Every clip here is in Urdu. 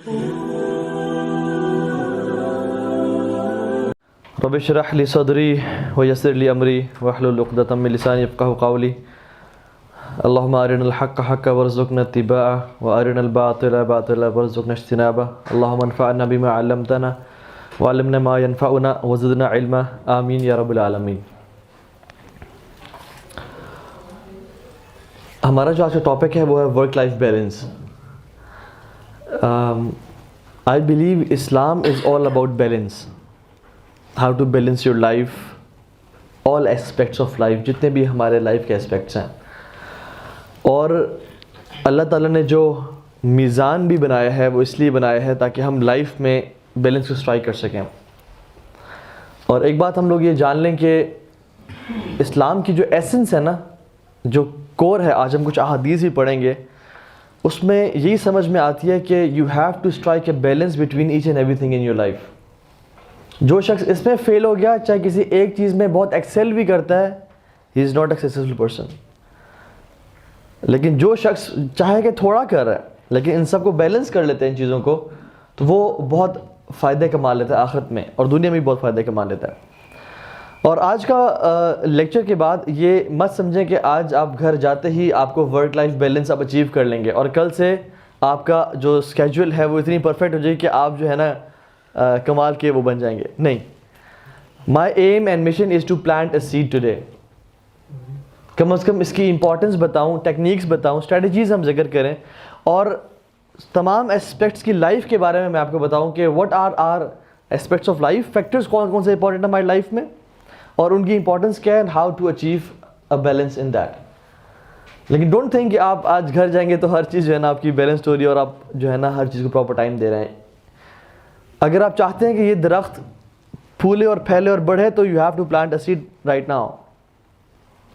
رب اشرح لي صدري ويسر لي امري واحلل عقدة من لساني يفقهوا قولي اللهم ارنا الحق حقا وارزقنا اتباعه وارنا الباطل باطلا وارزقنا اجتنابه اللهم انفعنا بما علمتنا وعلمنا ما ينفعنا وزدنا علما آمین یا رب العالمین۔ ہمارا جو آج کا ٹاپک ہے وہ ہے work life balance. I believe Islam is all about balance. How to balance your life, all aspects of life، جتنے بھی ہمارے لائف کے اسپیکٹس ہیں۔ اور اللہ تعالیٰ نے جو میزان بھی بنایا ہے وہ اس لیے بنایا ہے تاکہ ہم لائف میں بیلنس کو اسٹرائک کر سکیں۔ اور ایک بات ہم لوگ یہ جان لیں کہ اسلام کی جو ایسنس ہے نا، جو کور ہے، آج ہم کچھ احادیث بھی پڑھیں گے، اس میں یہی سمجھ میں آتی ہے کہ you have to strike a balance between each and every thing in your life. جو شخص اس میں فیل ہو گیا، چاہے کسی ایک چیز میں بہت ایکسل بھی کرتا ہے، he is not a successful person. لیکن جو شخص چاہے کہ تھوڑا کر رہا ہے لیکن ان سب کو بیلنس کر لیتے ہیں ان چیزوں کو، تو وہ بہت فائدے کما لیتا ہے آخرت میں، اور دنیا میں بھی بہت فائدے کما لیتا ہے۔ اور آج کا لیکچر کے بعد یہ مت سمجھیں کہ آج آپ گھر جاتے ہی آپ کو ورک لائف بیلنس آپ اچیو کر لیں گے اور کل سے آپ کا جو اسکیجول ہے وہ اتنی پرفیکٹ ہو جائے گی کہ آپ جو ہے نا کمال کے وہ بن جائیں گے۔ نہیں، my aim and mission is to plant a seed today. کم از کم اس کی امپورٹنس بتاؤں، ٹیکنیکس بتاؤں، اسٹریٹجیز ہم ذکر کریں، اور تمام اسپیکٹس کی لائف کے بارے میں آپ کو بتاؤں کہ what are aspects of life, factors کون کون سے امپورٹنٹ ہیں ہماری لائف میں اور ان کی امپورٹنس کیا ہے، and how to achieve a balance in that. لیکن ڈونٹ تھنک کہ آپ آج گھر جائیں گے تو ہر چیز جو ہے نا آپ کی بیلنس ہو رہی ہے اور آپ جو ہے نا ہر چیز کو پراپر ٹائم دے رہے ہیں۔ اگر آپ چاہتے ہیں کہ یہ درخت پھولے اور پھیلے اور بڑھے تو you have to plant a seed right now.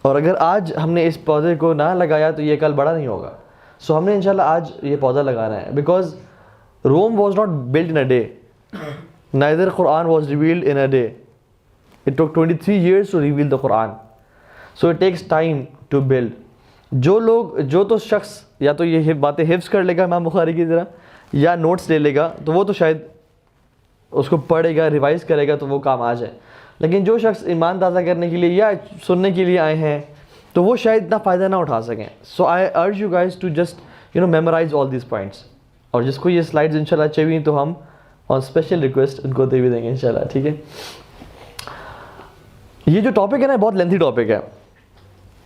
اور اگر آج ہم نے اس پودے کو نہ لگایا تو یہ کل بڑا نہیں ہوگا۔ سو ہم نے انشاءاللہ آج یہ پودا لگانا ہے، because Rome was not built in a day, neither Quran was revealed in a day. It took 23 years to reveal the Quran. So it takes time to build. جو تو شخص یا تو یہ باتیں حفظ کر لے گا امام بخاری کی طرح، یا نوٹس لے لے گا، تو وہ تو شاید اس کو پڑھے گا، ریوائز کرے گا تو وہ کام آ جائے۔ لیکن جو شخص ایمان تازہ کرنے کے لیے یا سننے کے لیے آئے ہیں تو وہ شاید اتنا فائدہ نہ اٹھا سکیں۔ So I urge you guys to just memorize all these points. اور جس کو یہ سلائڈز انشاءاللہ چاہیے تو ہم on special request ان کو دے بھی دیں گے انشاءاللہ، ٹھیک ہے۔ یہ جو ٹاپک ہے نا بہت لینتھی ٹاپک ہے،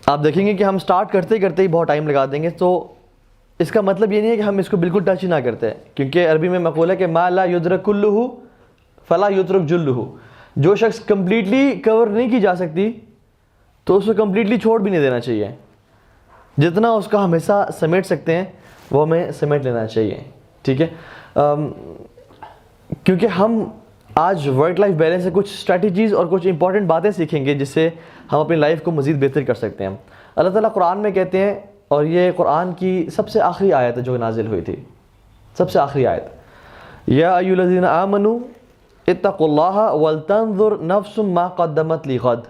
آپ دیکھیں گے کہ ہم سٹارٹ کرتے کرتے ہی بہت ٹائم لگا دیں گے۔ تو اس کا مطلب یہ نہیں ہے کہ ہم اس کو بالکل ٹچ ہی نہ کرتے، کیونکہ عربی میں مقول ہے کہ ما لا یدرک کلہ فلا یترک جلہ۔ جو شخص کمپلیٹلی کور نہیں کی جا سکتی تو اس کو کمپلیٹلی چھوڑ بھی نہیں دینا چاہیے۔ جتنا اس کا ہم حصہ سمیٹ سکتے ہیں وہ ہمیں سمیٹ لینا چاہیے، ٹھیک ہے۔ کیونکہ ہم آج ورک لائف بیلنس سے کچھ اسٹریٹجیز اور کچھ امپورٹنٹ باتیں سیکھیں گے جس سے ہم اپنی لائف کو مزید بہتر کر سکتے ہیں۔ اللہ تعالیٰ قرآن میں کہتے ہیں، اور یہ قرآن کی سب سے آخری آیت ہے جو نازل ہوئی تھی، سب سے آخری آیت، یا ایھا الذین آمنوا اتقوا اللہ ولتنظر نفس ما قدمت لغد۔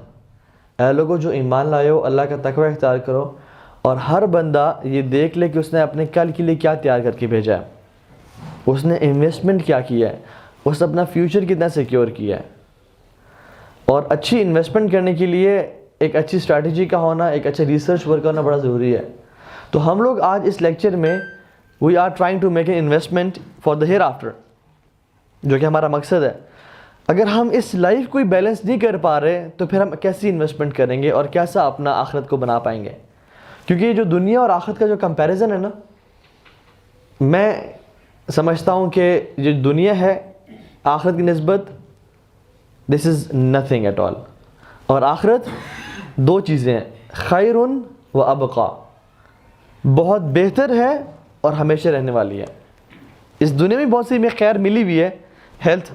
اے لوگوں جو ایمان لائے ہو، اللہ کا تقوی اختیار کرو اور ہر بندہ یہ دیکھ لے کہ اس نے اپنے کل کے لیے کیا تیار کر کے بھیجا ہے، اس نے انویسٹمنٹ کیا کیا ہے، اس نے اپنا فیوچر کتنا سیکیور کیا ہے۔ اور اچھی انویسٹمنٹ کرنے کے لیے ایک اچھی اسٹریٹجی کا ہونا، ایک اچھا ریسرچ ورک ہونا بڑا ضروری ہے۔ تو ہم لوگ آج اس لیکچر میں we are trying to make an investment for the hereafter, جو کہ ہمارا مقصد ہے۔ اگر ہم اس لائف کو بیلنس نہیں کر پا رہے تو پھر ہم کیسی انویسٹمنٹ کریں گے اور کیسا اپنا آخرت کو بنا پائیں گے؟ کیونکہ یہ جو دنیا اور آخرت کا جو کمپیریزن ہے نا، میں سمجھتا ہوں کہ جو دنیا ہے آخرت کی نسبت دس از نتھنگ ایٹ آل، اور آخرت دو چیزیں ہیں، خیر و ابقا، بہت بہتر ہے اور ہمیشہ رہنے والی ہے۔ اس دنیا میں بہت سی میں خیر ملی ہوئی ہے، ہیلتھ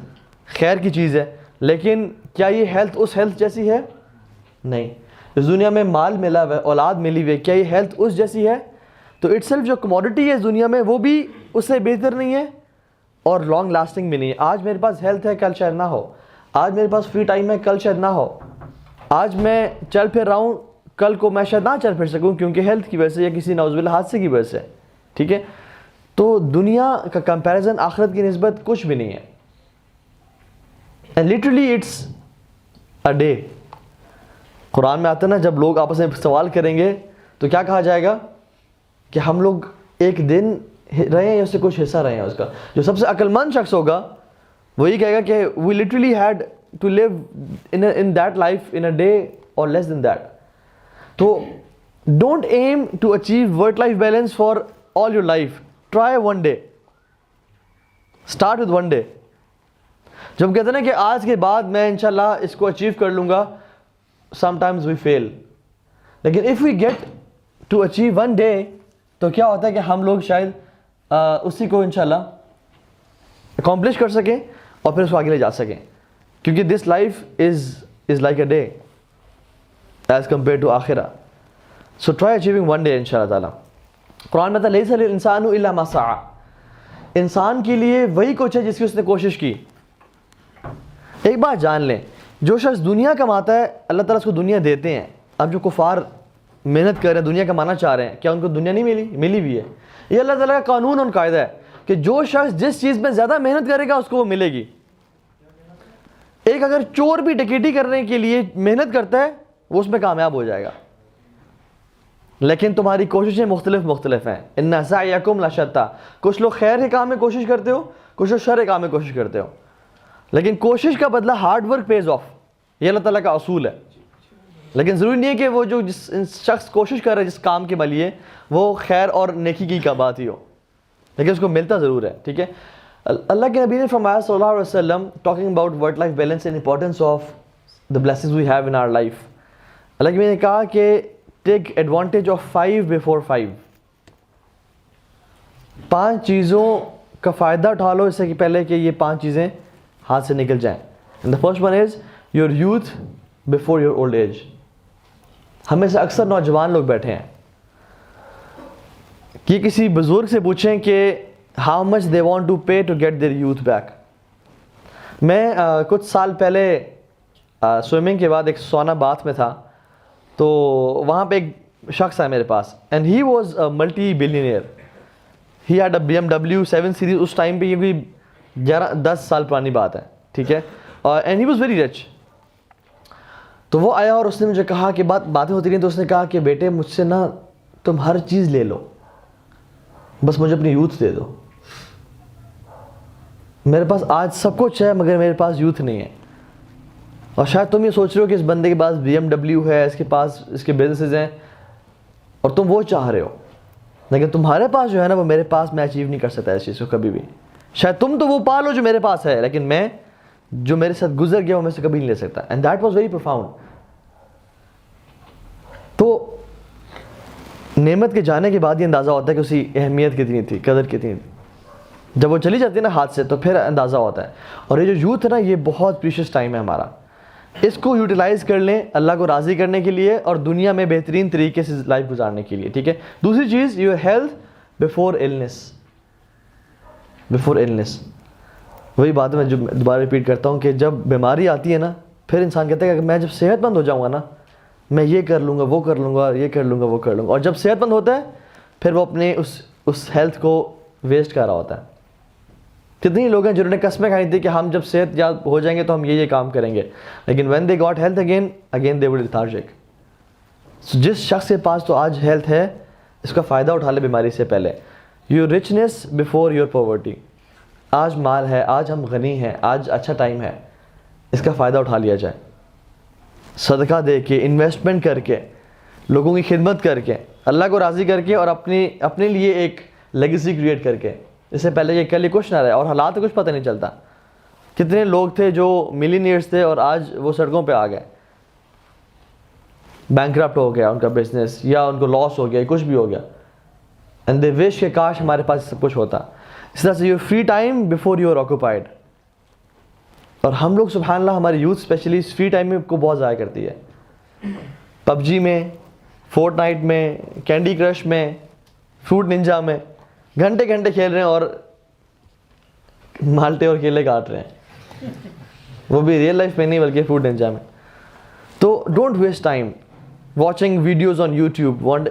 خیر کی چیز ہے، لیکن کیا یہ ہیلتھ اس ہیلتھ جیسی ہے؟ نہیں۔ اس دنیا میں مال ملا ہوا ہے، اولاد ملی ہوئی ہے، کیا یہ ہیلتھ اس جیسی ہے؟ تو اٹ سیلف جو کموڈٹی ہے اس دنیا میں وہ بھی اس سے بہتر نہیں ہے اور لانگ لاسٹنگ بھی نہیں ہے۔ آج میرے پاس ہیلتھ ہے، کل شاید نہ ہو۔ آج میرے پاس فری ٹائم ہے، کل شاید نہ ہو۔ آج میں چل پھر رہا ہوں، کل کو میں شاید نہ چل پھر سکوں کیونکہ ہیلتھ کی وجہ سے یا کسی نعوذ باللہ حادثے کی وجہ سے، ٹھیک ہے۔ تو دنیا کا کمپیریزن آخرت کی نسبت کچھ بھی نہیں ہے. And literally it's a day. قرآن میں آتا ہے نا, جب لوگ آپس میں سوال کریں گے تو کیا کہا جائے گا کہ ہم لوگ ایک دن رہے ہیں یا اس سے کچھ حصہ رہے ہیں اس کا. جو سب سے عقل مند شخص ہوگا وہی کہے گا کہ we literally had to live in that life in a day or less than that. تو don't aim to achieve work life balance for all your life. Try one day, start with one day. جب ہم کہتے ہیں نا کہ آج کے بعد میں انشاءاللہ اس کو اچیو کر لوں گا, سم ٹائمز وی فیل. لیکن if we get to achieve one day تو کیا ہوتا ہے کہ ہم لوگ شاید اسی کو انشاءاللہ اکمپلش کر سکیں اور پھر اس کو آگے لے جا سکیں, کیونکہ this life is like a day as compared to آخرہ. So try achieving one day انشاء اللہ تعالیٰ. قرآن میں لیس للانسان الا ما سعی. انسان کے لیے وہی کچھ ہے جس کی اس نے کوشش کی. ایک بات جان لیں, جو شخص دنیا کماتا ہے اللہ تعالیٰ اس کو دنیا دیتے ہیں. اب جو کفار محنت کر رہے ہیں, دنیا کمانا چاہ رہے ہیں, کیا ان کو دنیا نہیں ملی بھی ہے؟ یہ اللہ تعالیٰ کا قانون اور قاعدہ ہے کہ جو شخص جس چیز میں زیادہ محنت کرے گا اس کو وہ ملے گی. ایک اگر چور بھی ڈکیٹی کرنے کے لیے محنت کرتا ہے وہ اس میں کامیاب ہو جائے گا, لیکن تمہاری کوششیں مختلف ہیں. ان سعیکم لشتی. کچھ لوگ خیر کے کام میں کوشش کرتے ہو, کچھ لوگ شر کے کام میں کوشش کرتے ہو, لیکن کوشش کا بدلہ ہارڈ ورک پیز آف. یہ اللہ تعالیٰ کا اصول ہے. لیکن ضروری نہیں ہے کہ وہ جو جس شخص کوشش کر رہا ہے جس کام کے لیے وہ خیر اور نیکی کی کا بات ہی ہو, لیکن اس کو ملتا ضرور ہے. ٹھیک ہے, اللہ کے نبی نے فرمایا صلی اللہ علیہ وسلم, talking about work life balance and importance of the blessings we have in our life. اللہ کے نبی نے کہا کہ ٹیک ایڈوانٹیج آف 5 before 5. 5 چیزوں کا فائدہ اٹھا لو اس سے کہ پہلے کہ یہ 5 چیزیں ہاتھ سے نکل جائیں. And the first one is your youth before your old age. ہمیں سے اکثر نوجوان لوگ بیٹھے ہیں کہ کسی بزرگ سے پوچھیں کہ how much they want to pay to get their youth back. میں کچھ سال پہلے سوئمنگ کے بعد ایک سونا باتھ میں تھا, تو وہاں پہ ایک شخص ہے میرے پاس, and he was multi billionaire. He had a BMW 7 Series. اس ٹائم پہ یہ کوئی 10 سال پرانی بات ہے. ٹھیک ہے, and he was very rich. تو وہ آیا اور اس نے مجھے کہا کہ باتیں ہوتی رہیں, تو اس نے کہا کہ بیٹے مجھ سے نا تم ہر چیز لے لو, بس مجھے اپنی یوتھ دے دو. میرے پاس آج سب کچھ ہے مگر میرے پاس یوتھ نہیں ہے. اور شاید تم یہ سوچ رہے ہو کہ اس بندے کے پاس BMW ہے, اس کے پاس اس کے بزنسز ہیں, اور تم وہ چاہ رہے ہو, لیکن تمہارے پاس جو ہے نا وہ میرے پاس میں اچیو نہیں کر سکتا اس چیز کو کبھی بھی. شاید تم تو وہ پا لو جو میرے پاس ہے, لیکن میں جو میرے ساتھ گزر گیا وہ میں سے کبھی نہیں لے سکتا. And that was very profound. تو نعمت کے جانے کے بعد یہ اندازہ ہوتا ہے کہ اس کی اہمیت کتنی تھی, قدر کتنی تھی. جب وہ چلی جاتی ہے نا ہاتھ سے تو پھر اندازہ ہوتا ہے. اور یہ جو یوتھ ہے نا یہ بہت پریشیس ٹائم ہے ہمارا. اس کو یوٹیلائز کر لیں اللہ کو راضی کرنے کے لیے اور دنیا میں بہترین طریقے سے لائف گزارنے کے لیے. ٹھیک ہے. دوسری چیز, your health before illness. Before illness وہی بات ہے, میں جو دوبارہ ریپیٹ کرتا ہوں کہ جب بیماری آتی ہے نا پھر انسان کہتا ہے کہ میں جب صحت مند ہو جاؤں گا نا میں یہ کر لوں گا, وہ کر لوں گا, یہ کر لوں گا, وہ کر لوں گا. اور جب صحت مند ہوتا ہے پھر وہ اپنے اس ہیلتھ کو ویسٹ کر رہا ہوتا ہے. کتنے لوگ ہیں جنہوں نے قسمیں کھائی تھی کہ ہم جب صحت یاب ہو جائیں گے تو ہم یہ کام کریں گے, لیکن when they got health again they will lethargic. جس شخص کے پاس تو آج ہیلتھ ہے اس کا فائدہ اٹھا لے بیماری سے پہلے. Your رچنس before your poverty. آج مال ہے, آج ہم غنی ہیں, آج اچھا ٹائم ہے, اس کا فائدہ اٹھا لیا جائے. صدقہ دے کے, انویسٹمنٹ کر کے, لوگوں کی خدمت کر کے, اللہ کو راضی کر کے, اور اپنے لیے ایک لیگیسی کریٹ کر کے. اس سے پہلے یہ کل کچھ نہ رہے اور حالات کچھ پتہ نہیں چلتا. کتنے لوگ تھے جو ملینئرز تھے اور آج وہ سڑکوں پہ آ گئے, بینکرپٹ ہو گیا ان کا بزنس, یا ان کو لاس ہو گیا, کچھ بھی ہو گیا. اینڈ دے وش کہ کاش ہمارے پاس سب کچھ ہوتا. اس طرح سے your free time before you are occupied. اور ہم لوگ سبحان اللہ ہماری یوتھ اسپیشلی فری ٹائم میں کو بہت ضائع کرتی ہے. PUBG میں, فورٹ نائٹ میں, کینڈی کرش میں, فروٹ ننجا میں گھنٹے گھنٹے کھیل رہے ہیں اور مالٹے اور کیلے کاٹ رہے ہیں, وہ بھی ریئل لائف میں نہیں بلکہ فروٹ ننجا میں. تو don't waste time. watching videos on YouTube,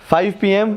5 PM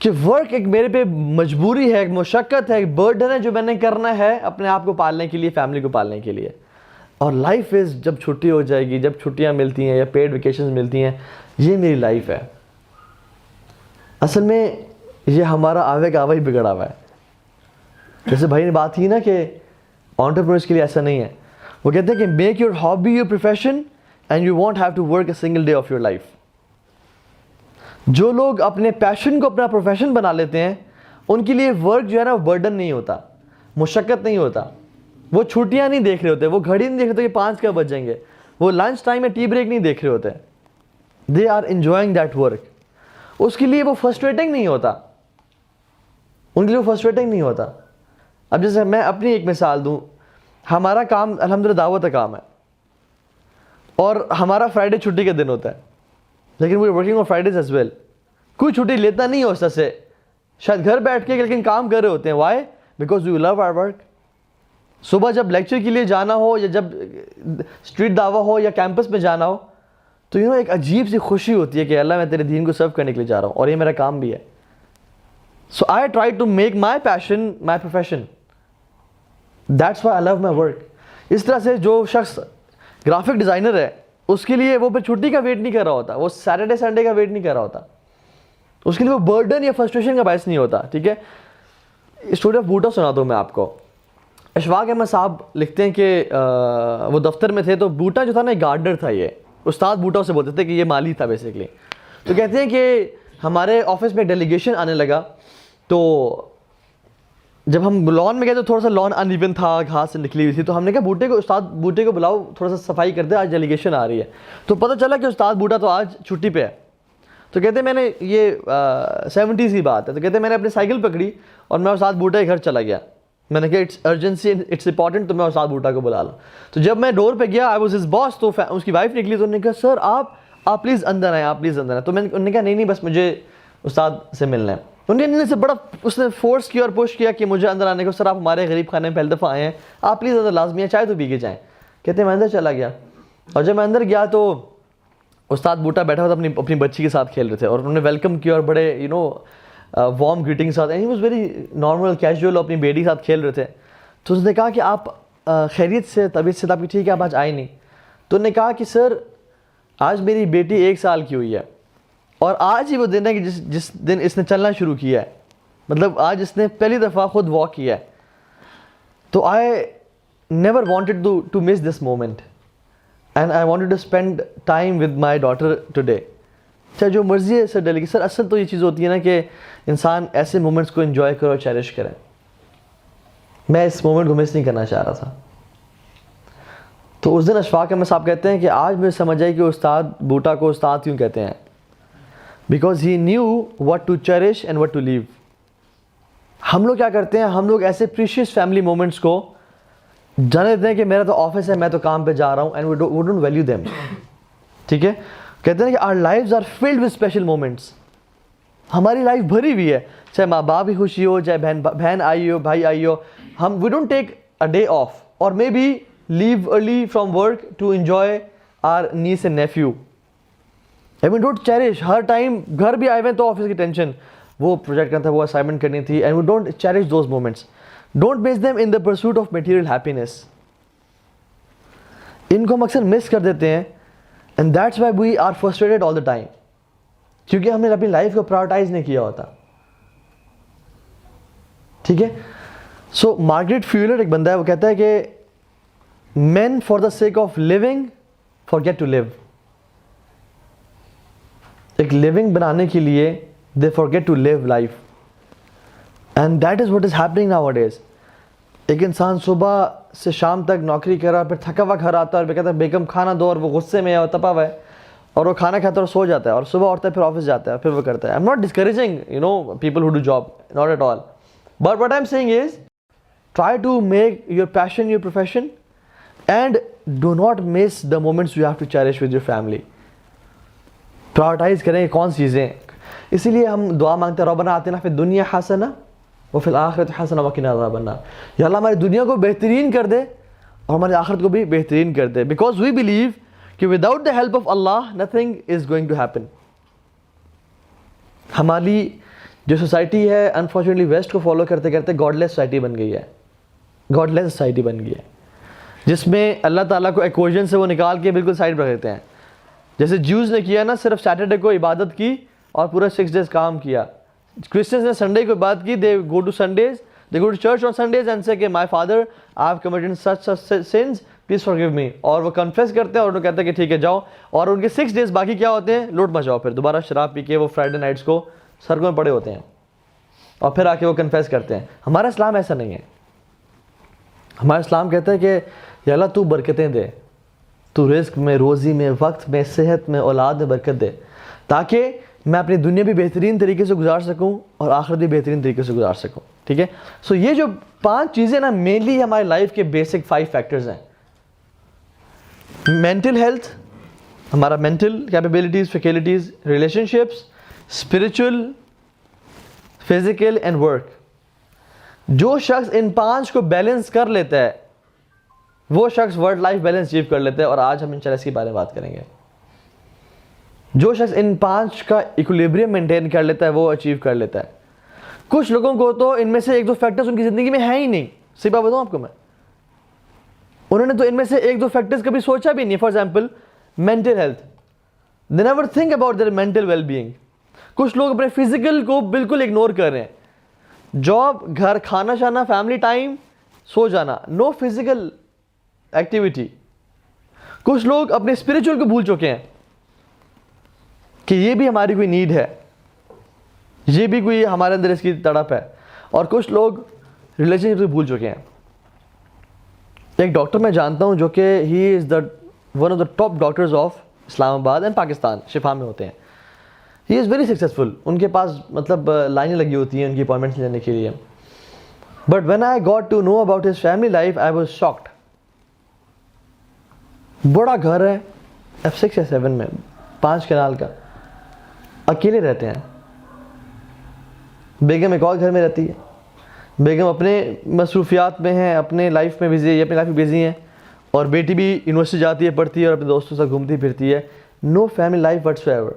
کہ ورک ایک میرے پہ مجبوری ہے, ایک مشقت ہے, ایک برڈن ہے جو میں نے کرنا ہے اپنے آپ کو پالنے کے لیے, فیملی کو پالنے کے لیے. اور لائف از جب چھٹی ہو جائے گی, جب چھٹیاں ملتی ہیں یا پیڈ ویکیشنز ملتی ہیں, یہ میری لائف ہے. اصل میں یہ ہمارا آوے کا آوا ہی بگڑا ہوا ہے. جیسے بھائی نے بات کی نا کہ انٹرپرینورز کے لیے ایسا نہیں ہے. وہ کہتے ہیں کہ make your hobby your profession and you won't have to work a single day of your life. جو لوگ اپنے پیشن کو اپنا پروفیشن بنا لیتے ہیں ان کے لیے ورک جو ہے نا وہ برڈن نہیں ہوتا, مشقت نہیں ہوتا. وہ چھٹیاں نہیں دیکھ رہے ہوتے, وہ گھڑی نہیں دیکھ رہے ہوتے کہ 5 کب بج جائیں گے, وہ لنچ ٹائم میں ٹی بریک نہیں دیکھ رہے ہوتے. They are enjoying that work. اس کے لیے وہ فرسٹریٹنگ نہیں ہوتا, ان کے لیے وہ فرسٹریٹنگ نہیں ہوتا. اب جیسے میں اپنی ایک مثال دوں, ہمارا کام الحمدللہ دعوت کا کام ہے اور ہمارا فرائیڈے چھٹی کا دن ہوتا ہے, لیکن we are working on Fridays as well. کوئی چھٹی لیتا نہیں ہے اس طرح سے, شاید گھر بیٹھ کے لیکن کام کر رہے ہوتے ہیں. Why? Because we love our work. صبح جب لیکچر کے لیے جانا ہو یا جب اسٹریٹ دعویٰ ہو یا کیمپس میں جانا ہو تو ایک عجیب سی خوشی ہوتی ہے کہ اللہ میں تیرے دین کو سرو کرنے کے لیے جا رہا ہوں اور یہ میرا کام بھی ہے. So I try to make my passion my profession. That's why I love my work. اس طرح سے جو شخص گرافک ڈیزائنر ہے اس کے لیے وہ پھر چھٹی کا ویٹ نہیں کر رہا ہوتا, وہ سیٹرڈے سنڈے کا ویٹ نہیں کر رہا ہوتا. اس کے لیے وہ برڈن یا فرسٹریشن کا باعث نہیں ہوتا. ٹھیک ہے, اسٹوری آف بوٹا سنا دوں میں آپ کو. اشفاق احمد صاحب لکھتے ہیں کہ وہ دفتر میں تھے تو بوٹا جو تھا نا ایک گارڈنر تھا. یہ استاد بوٹا سے بولتے تھے کہ یہ مالی تھا بیسکلی. تو کہتے ہیں کہ ہمارے آفس میں ڈیلیگیشن آنے لگا تو جب ہم لان میں گئے تو تھوڑا سا لان ان ایون تھا, گھاس سے نکلی ہوئی تھی. تو ہم نے کہا بوٹے کو, استاد بوٹے کو بلاؤ تھوڑا سا صفائی کر دے, آج ڈیلیگیشن آ رہی ہے. تو پتہ چلا کہ استاد بوٹا تو آج چھٹی پہ ہے. تو کہتے ہیں میں نے یہ 70s کی بات ہے, تو کہتے ہیں میں نے اپنی سائیکل پکڑی اور میں استاد بوٹا کے گھر چلا گیا. میں نے کہا اٹس ارجنسی, اٹس امپورٹنٹ, تو میں استاد بوٹا کو بلا لوں. تو جب میں ڈور پہ گیا, آئی واز ہز باس, تو اس کی وائف نکلی تو انہوں نے کہا سر آپ پلیز اندر آئیں, آپ پلیز اندر آئیں. تو انہوں نے کہا نہیں بس مجھے استاد سے ملنا ہے. انہوں نے سے بڑا اس نے فورس کیا اور پش کیا کہ مجھے اندر آنے کو. سر آپ ہمارے غریب خانے میں پہلی دفعہ آئے ہیں, آپ پلیز اندر لازمی ہے, چاہے تو پی کے جائیں. کہتے ہیں میں اندر چلا گیا اور جب میں اندر گیا تو استاد بوٹا بیٹھا ہوا تھا اپنی بچی کے ساتھ کھیل رہے تھے اور انہوں نے ویلکم کیا اور بڑے وارم گریٹنگ ساتھ, and he was very normal casual, اپنی بیٹی کے ساتھ کھیل رہے تھے. تو اس نے کہا کہ آپ خیریت سے, طبیعت سے آپ کی ٹھیک ہے, آپ آج آئے نہیں. تو انہوں نے کہا کہ سر آج میری بیٹی 1 سال کی ہوئی ہے اور آج ہی وہ دن ہے کہ جس دن اس نے چلنا شروع کیا ہے, مطلب آج اس نے پہلی دفعہ خود واک کیا ہے. تو I never wanted to miss this moment and I wanted to spend time with my daughter today. چاہے جو مرضی ہے سر ڈیلی کی. سر اصل تو یہ چیز ہوتی ہے نا کہ انسان ایسے مومنٹس کو انجوائے کرے اور چیریش کرے. میں اس مومنٹ کو مس نہیں کرنا چاہ رہا تھا. تو اس دن اشفاق احمد صاحب کہتے ہیں کہ آج مجھے سمجھ آئی کہ استاد بوٹا کو استاد کیوں کہتے ہیں, because he knew what to cherish and what to leave. ہم لوگ کیا کرتے ہیں, ہم لوگ ایسے پریشیس فیملی مومنٹس کو جانے دیتے ہیں کہ میرا تو آفس ہے, میں تو کام پہ جا رہا ہوں, and we don't value them. ٹھیک ہے, کہتے ہیں کہ our lives are filled with special moments. ہماری لائف بھری ہوئی ہے, چاہے ماں باپ کی خوشی ہو, چاہے بہن آئی ہو, بھائی آئی ہو. ہم we don't take a day off or may be leave early from work to enjoy our niece and nephew. And we don't cherish. ہر ٹائم گھر بھی آئے ہوئے تو آفس کی ٹینشن, وہ پروجیکٹ کرنا تھا, وہ اسائنمنٹ کرنی تھی, and we don't cherish those moments. Don't miss them in the pursuit of material happiness. ان کو ہم اکثر مس کر دیتے ہیں and that's why we are frustrated all the time, کیونکہ ہم نے اپنی لائف کو پرائورٹائز نہیں کیا ہوتا. ٹھیک ہے. سو مارگریٹ فیولر ایک بندہ ہے, وہ کہتا ہے کہ man for the sake of living forget to live. ایک لیونگ بنانے کے لیے they forget to live life, and that is what is happening nowadays. ایک انسان صبح سے شام تک نوکری کر رہا ہے, پھر تھکا ہوا گھر آتا ہے اور کہتا ہے بیگم کھانا دو, اور وہ غصے میں ہے اور تپا ہوا ہے, اور وہ کھانا کھاتا ہے اور سو جاتا ہے, اور صبح اٹھتا ہے پھر آفس جاتا ہے, پھر وہ کرتا ہے. I am not discouraging people who do job, not at all, but what I am seeing is try to make your passion your profession and do not miss the moments you have to cherish with your family. Prioritize کریں کہ کون سی چیزیں. اسی لیے ہم دعا مانگتے ہیں ربنا آتنا فی الدنیا حسنہ وفی الآخرۃ حسنہ وقنا عذاب النار. یا اللہ ہماری دنیا کو بہترین کر دے اور ہماری آخرت کو بھی بہترین کر دے, بیکاز وی بلیو کہ without the help of Allah nothing is going to happen. ہماری جو سوسائٹی ہے انفارچونیٹلی ویسٹ کو فالو کرتے کرتے گاڈ لیس سوسائٹی بن گئی ہے, گاڈ لیس سوسائٹی بن گئی ہے, جس میں اللہ تعالیٰ کو ایکویشن سے وہ نکال کے بالکل سائڈ پر رکھتے ہیں. جیسے جیوز نے کیا نا, صرف سیٹرڈے کو عبادت کی اور پورا 6 days کام کیا. کرسچنس نے سنڈے کو عبادت کی, they go to Sundays, they go to church on Sundays and say کہ my father I have committed such sins please forgive me, اور وہ کنفیس کرتے ہیں اور وہ کہتے ہیں کہ ٹھیک ہے جاؤ, اور ان کے 6 days باقی کیا ہوتے ہیں, لوٹ مچاؤ, پھر دوبارہ شراب پی کے وہ فرائیڈے نائٹس کو سڑکوں میں پڑے ہوتے ہیں اور پھر آ کے وہ کنفیس کرتے ہیں. ہمارا اسلام ایسا نہیں ہے. ہمارا اسلام کہتا ہے کہ یا اللہ تو برکتیں دے, تو رزق میں, روزی میں, وقت میں, صحت میں, اولاد میں برکت دے, تاکہ میں اپنی دنیا بھی بہترین طریقے سے گزار سکوں اور آخرت بھی بہترین طریقے سے گزار سکوں. ٹھیک ہے, سو یہ جو 5 چیزیں نا مینلی ہماری لائف کے بیسک 5 فیکٹرز ہیں. مینٹل ہیلتھ, ہمارا mental capabilities, faculties, relation ships, spiritual, physical and work. جو شخص ان 5 کو بیلنس کر لیتا ہے وہ شخص ورڈ لائف بیلنس اچیو کر لیتا ہے, اور آج ہم انشاءاللہ اس کے بارے میں بات کریں گے. جو شخص ان 5 کا ایکولیبریم مینٹین کر لیتا ہے وہ اچیو کر لیتا ہے. کچھ لوگوں کو تو ان میں سے 1-2 فیکٹرز ان کی زندگی میں ہیں ہی نہیں. صحیح بات بتاؤں آپ کو میں, انہوں نے تو ان میں سے 1-2 فیکٹرز کبھی سوچا بھی نہیں. For example mental health, they never think about their mental well being. کچھ لوگ اپنے فزیکل کو بالکل اگنور کر رہے ہیں. جاب, گھر, کھانا شانا, فیملی ٹائم, سو جانا, نو فزیکل ایکٹیویٹی. کچھ لوگ اپنے اسپرچل کو بھول چکے ہیں کہ یہ بھی ہماری کوئی نیڈ ہے, یہ بھی کوئی ہمارے اندر اس کی تڑپ ہے. اور کچھ لوگ ریلیشن شپ سے بھول چکے ہیں. ایک ڈاکٹر میں جانتا ہوں جو کہ he is the one of the top doctors of Islamabad and Pakistan, شفا میں ہوتے ہیں. ہی از ویری سکسیزفل. ان کے پاس مطلب لائنیں لگی ہوتی ہیں ان کی اپوائنٹمنٹس لینے کے لیے. But when I got to know about his family life I was shocked. بڑا گھر ہے F6 یا 7 میں, 5 کنال کا, اکیلے رہتے ہیں. بیگم ایک اور گھر میں رہتی ہے. بیگم اپنے مصروفیات میں ہیں, اپنے لائف میں بزی ہے, اپنی لائف میں بزی ہیں, اور بیٹی بھی یونیورسٹی جاتی ہے, پڑھتی ہے اور اپنے دوستوں سے گھومتی پھرتی ہے. No family life whatsoever.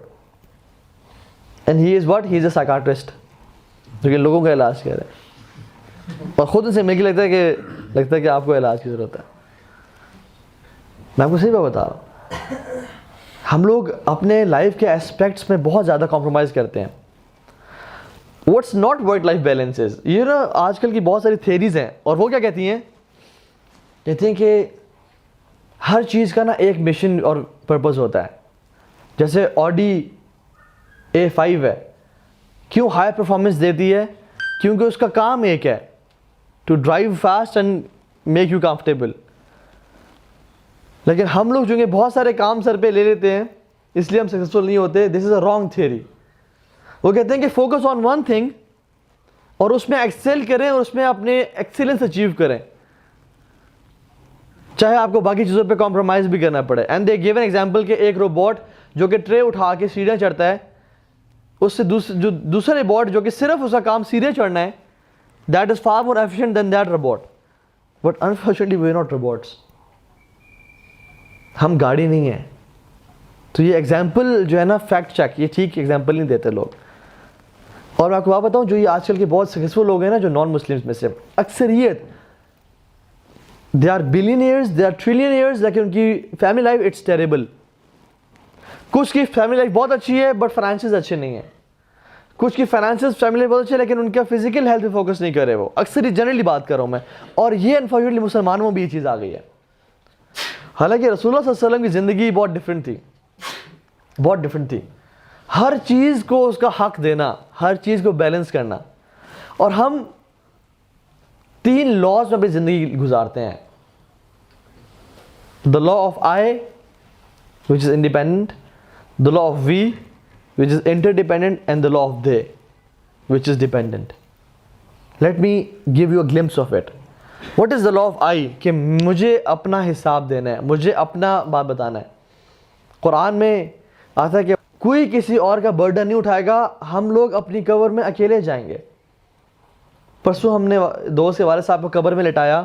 And he is what, he is a psychiatrist, جو کہ لوگوں کا علاج کر رہے ہیں, اور خود ان سے مل کے لگتا ہے کہ آپ کو علاج کی ضرورت ہے. میں آپ کو صحیح بات بتا رہا ہوں, ہم لوگ اپنے لائف کے اسپیکٹس میں بہت زیادہ کمپرومائز کرتے ہیں. What's not work life balance is, یہ نا آج کل کی بہت ساری تھیریز ہیں, اور وہ کیا کہتی ہیں کہ ہر چیز کا نا ایک مشن اور پرپز ہوتا ہے. جیسے آڈی A5 ہے, کیوں ہائی پرفارمنس دیتی ہے؟ کیونکہ اس کا کام ایک ہے, to drive fast and make you comfortable. لیکن ہم لوگ جو کہ بہت سارے کام سر پہ لے لیتے ہیں, اس لیے ہم سکسیزفل نہیں ہوتے. دس از اے رانگ تھیوری. وہ کہتے ہیں کہ فوکس آن ون تھنگ, اور اس میں ایکسیل کریں اور اس میں اپنے ایکسیلنس اچیو کریں, چاہے آپ کو باقی چیزوں پہ کمپرومائز بھی کرنا پڑے. And they give an example کہ ایک روبوٹ جو کہ ٹرے اٹھا کے سیڑھیاں چڑھتا ہے, اس سے جو دوسرا روبوٹ جو کہ صرف اس کا کام سیڑھیاں چڑھنا ہے, that is far more efficient than that robot. But unfortunately we are not robots. ہم گاڑی نہیں ہیں. تو یہ ایگزامپل جو ہے نا, فیکٹ چیک, یہ ٹھیک ایگزامپل نہیں دیتے لوگ. اور میں آپ کو بات بتاؤں, جو یہ آج کل کے بہت سکسیزفل لوگ ہیں نا, جو نان مسلمس میں سے اکثریت, they are billionaires, they are trillionaires, لیکن ان کی فیملی لائف اٹس ٹیریبل. کچھ کی فیملی لائف بہت اچھی ہے بٹ فائنینسز اچھے نہیں ہیں. کچھ کی فائنینسز فیملی لائف بہت اچھی ہے لیکن ان کا فزیکل ہیلتھ پہ فوکس نہیں کر رہے. وہ اکثر جنرلی بات کر رہا ہوں میں, اور یہ انفارچونیٹلی مسلمانوں میں بھی یہ چیز آ گئی ہے. حالانکہ رسول اللہ صلی اللہ علیہ وسلم کی زندگی بہت ڈفرینٹ تھی, بہت ڈفرینٹ تھی. ہر چیز کو اس کا حق دینا, ہر چیز کو بیلنس کرنا. اور ہم 3 لاز میں اپنی زندگی گزارتے ہیں. The law of I which is independent, the law of we which is interdependent, and the law of they which is dependent. Let me give you a glimpse of it. What is the law of I? کہ مجھے اپنا حساب دینا ہے, مجھے اپنا بات بتانا ہے. قرآن میں آتا ہے کہ کوئی کسی اور کا برڈن نہیں اٹھائے گا, ہم لوگ اپنی قبر میں اکیلے جائیں گے. پرسوں ہم نے دوست کے والد صاحب کو قبر میں لٹایا,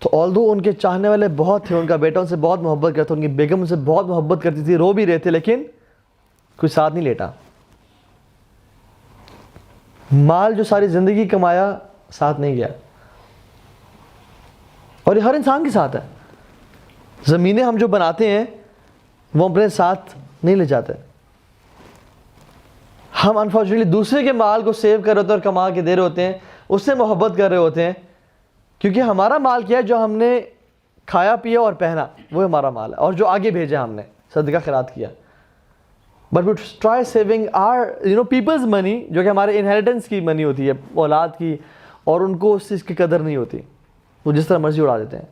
تو آلدو ان کے چاہنے والے بہت تھے, ان کا بیٹا ان سے بہت محبت کرتا, ان کی بیگم ان سے بہت محبت کرتی تھی, رو بھی رہے تھے, لیکن کوئی ساتھ نہیں لیٹا. مال جو ساری زندگی کمایا ساتھ نہیں گیا, اور یہ ہر انسان کے ساتھ ہے. زمینیں ہم جو بناتے ہیں وہ اپنے ساتھ نہیں لے جاتے. ہم انفارچونیٹلی دوسرے کے مال کو سیو کر رہے ہوتے ہیں اور کما کے دے رہے ہوتے ہیں, اس سے محبت کر رہے ہوتے ہیں, کیونکہ ہمارا مال کیا ہے, جو ہم نے کھایا پیا اور پہنا وہ ہمارا مال ہے, اور جو آگے بھیجا ہم نے صدقہ خیرات کیا. But we try saving our people's money, جو کہ ہمارے انہیریٹنس کی منی ہوتی ہے, اولاد کی, اور ان کو اس چیز کی قدر نہیں ہوتی, وہ جس طرح مرضی اڑا دیتے ہیں.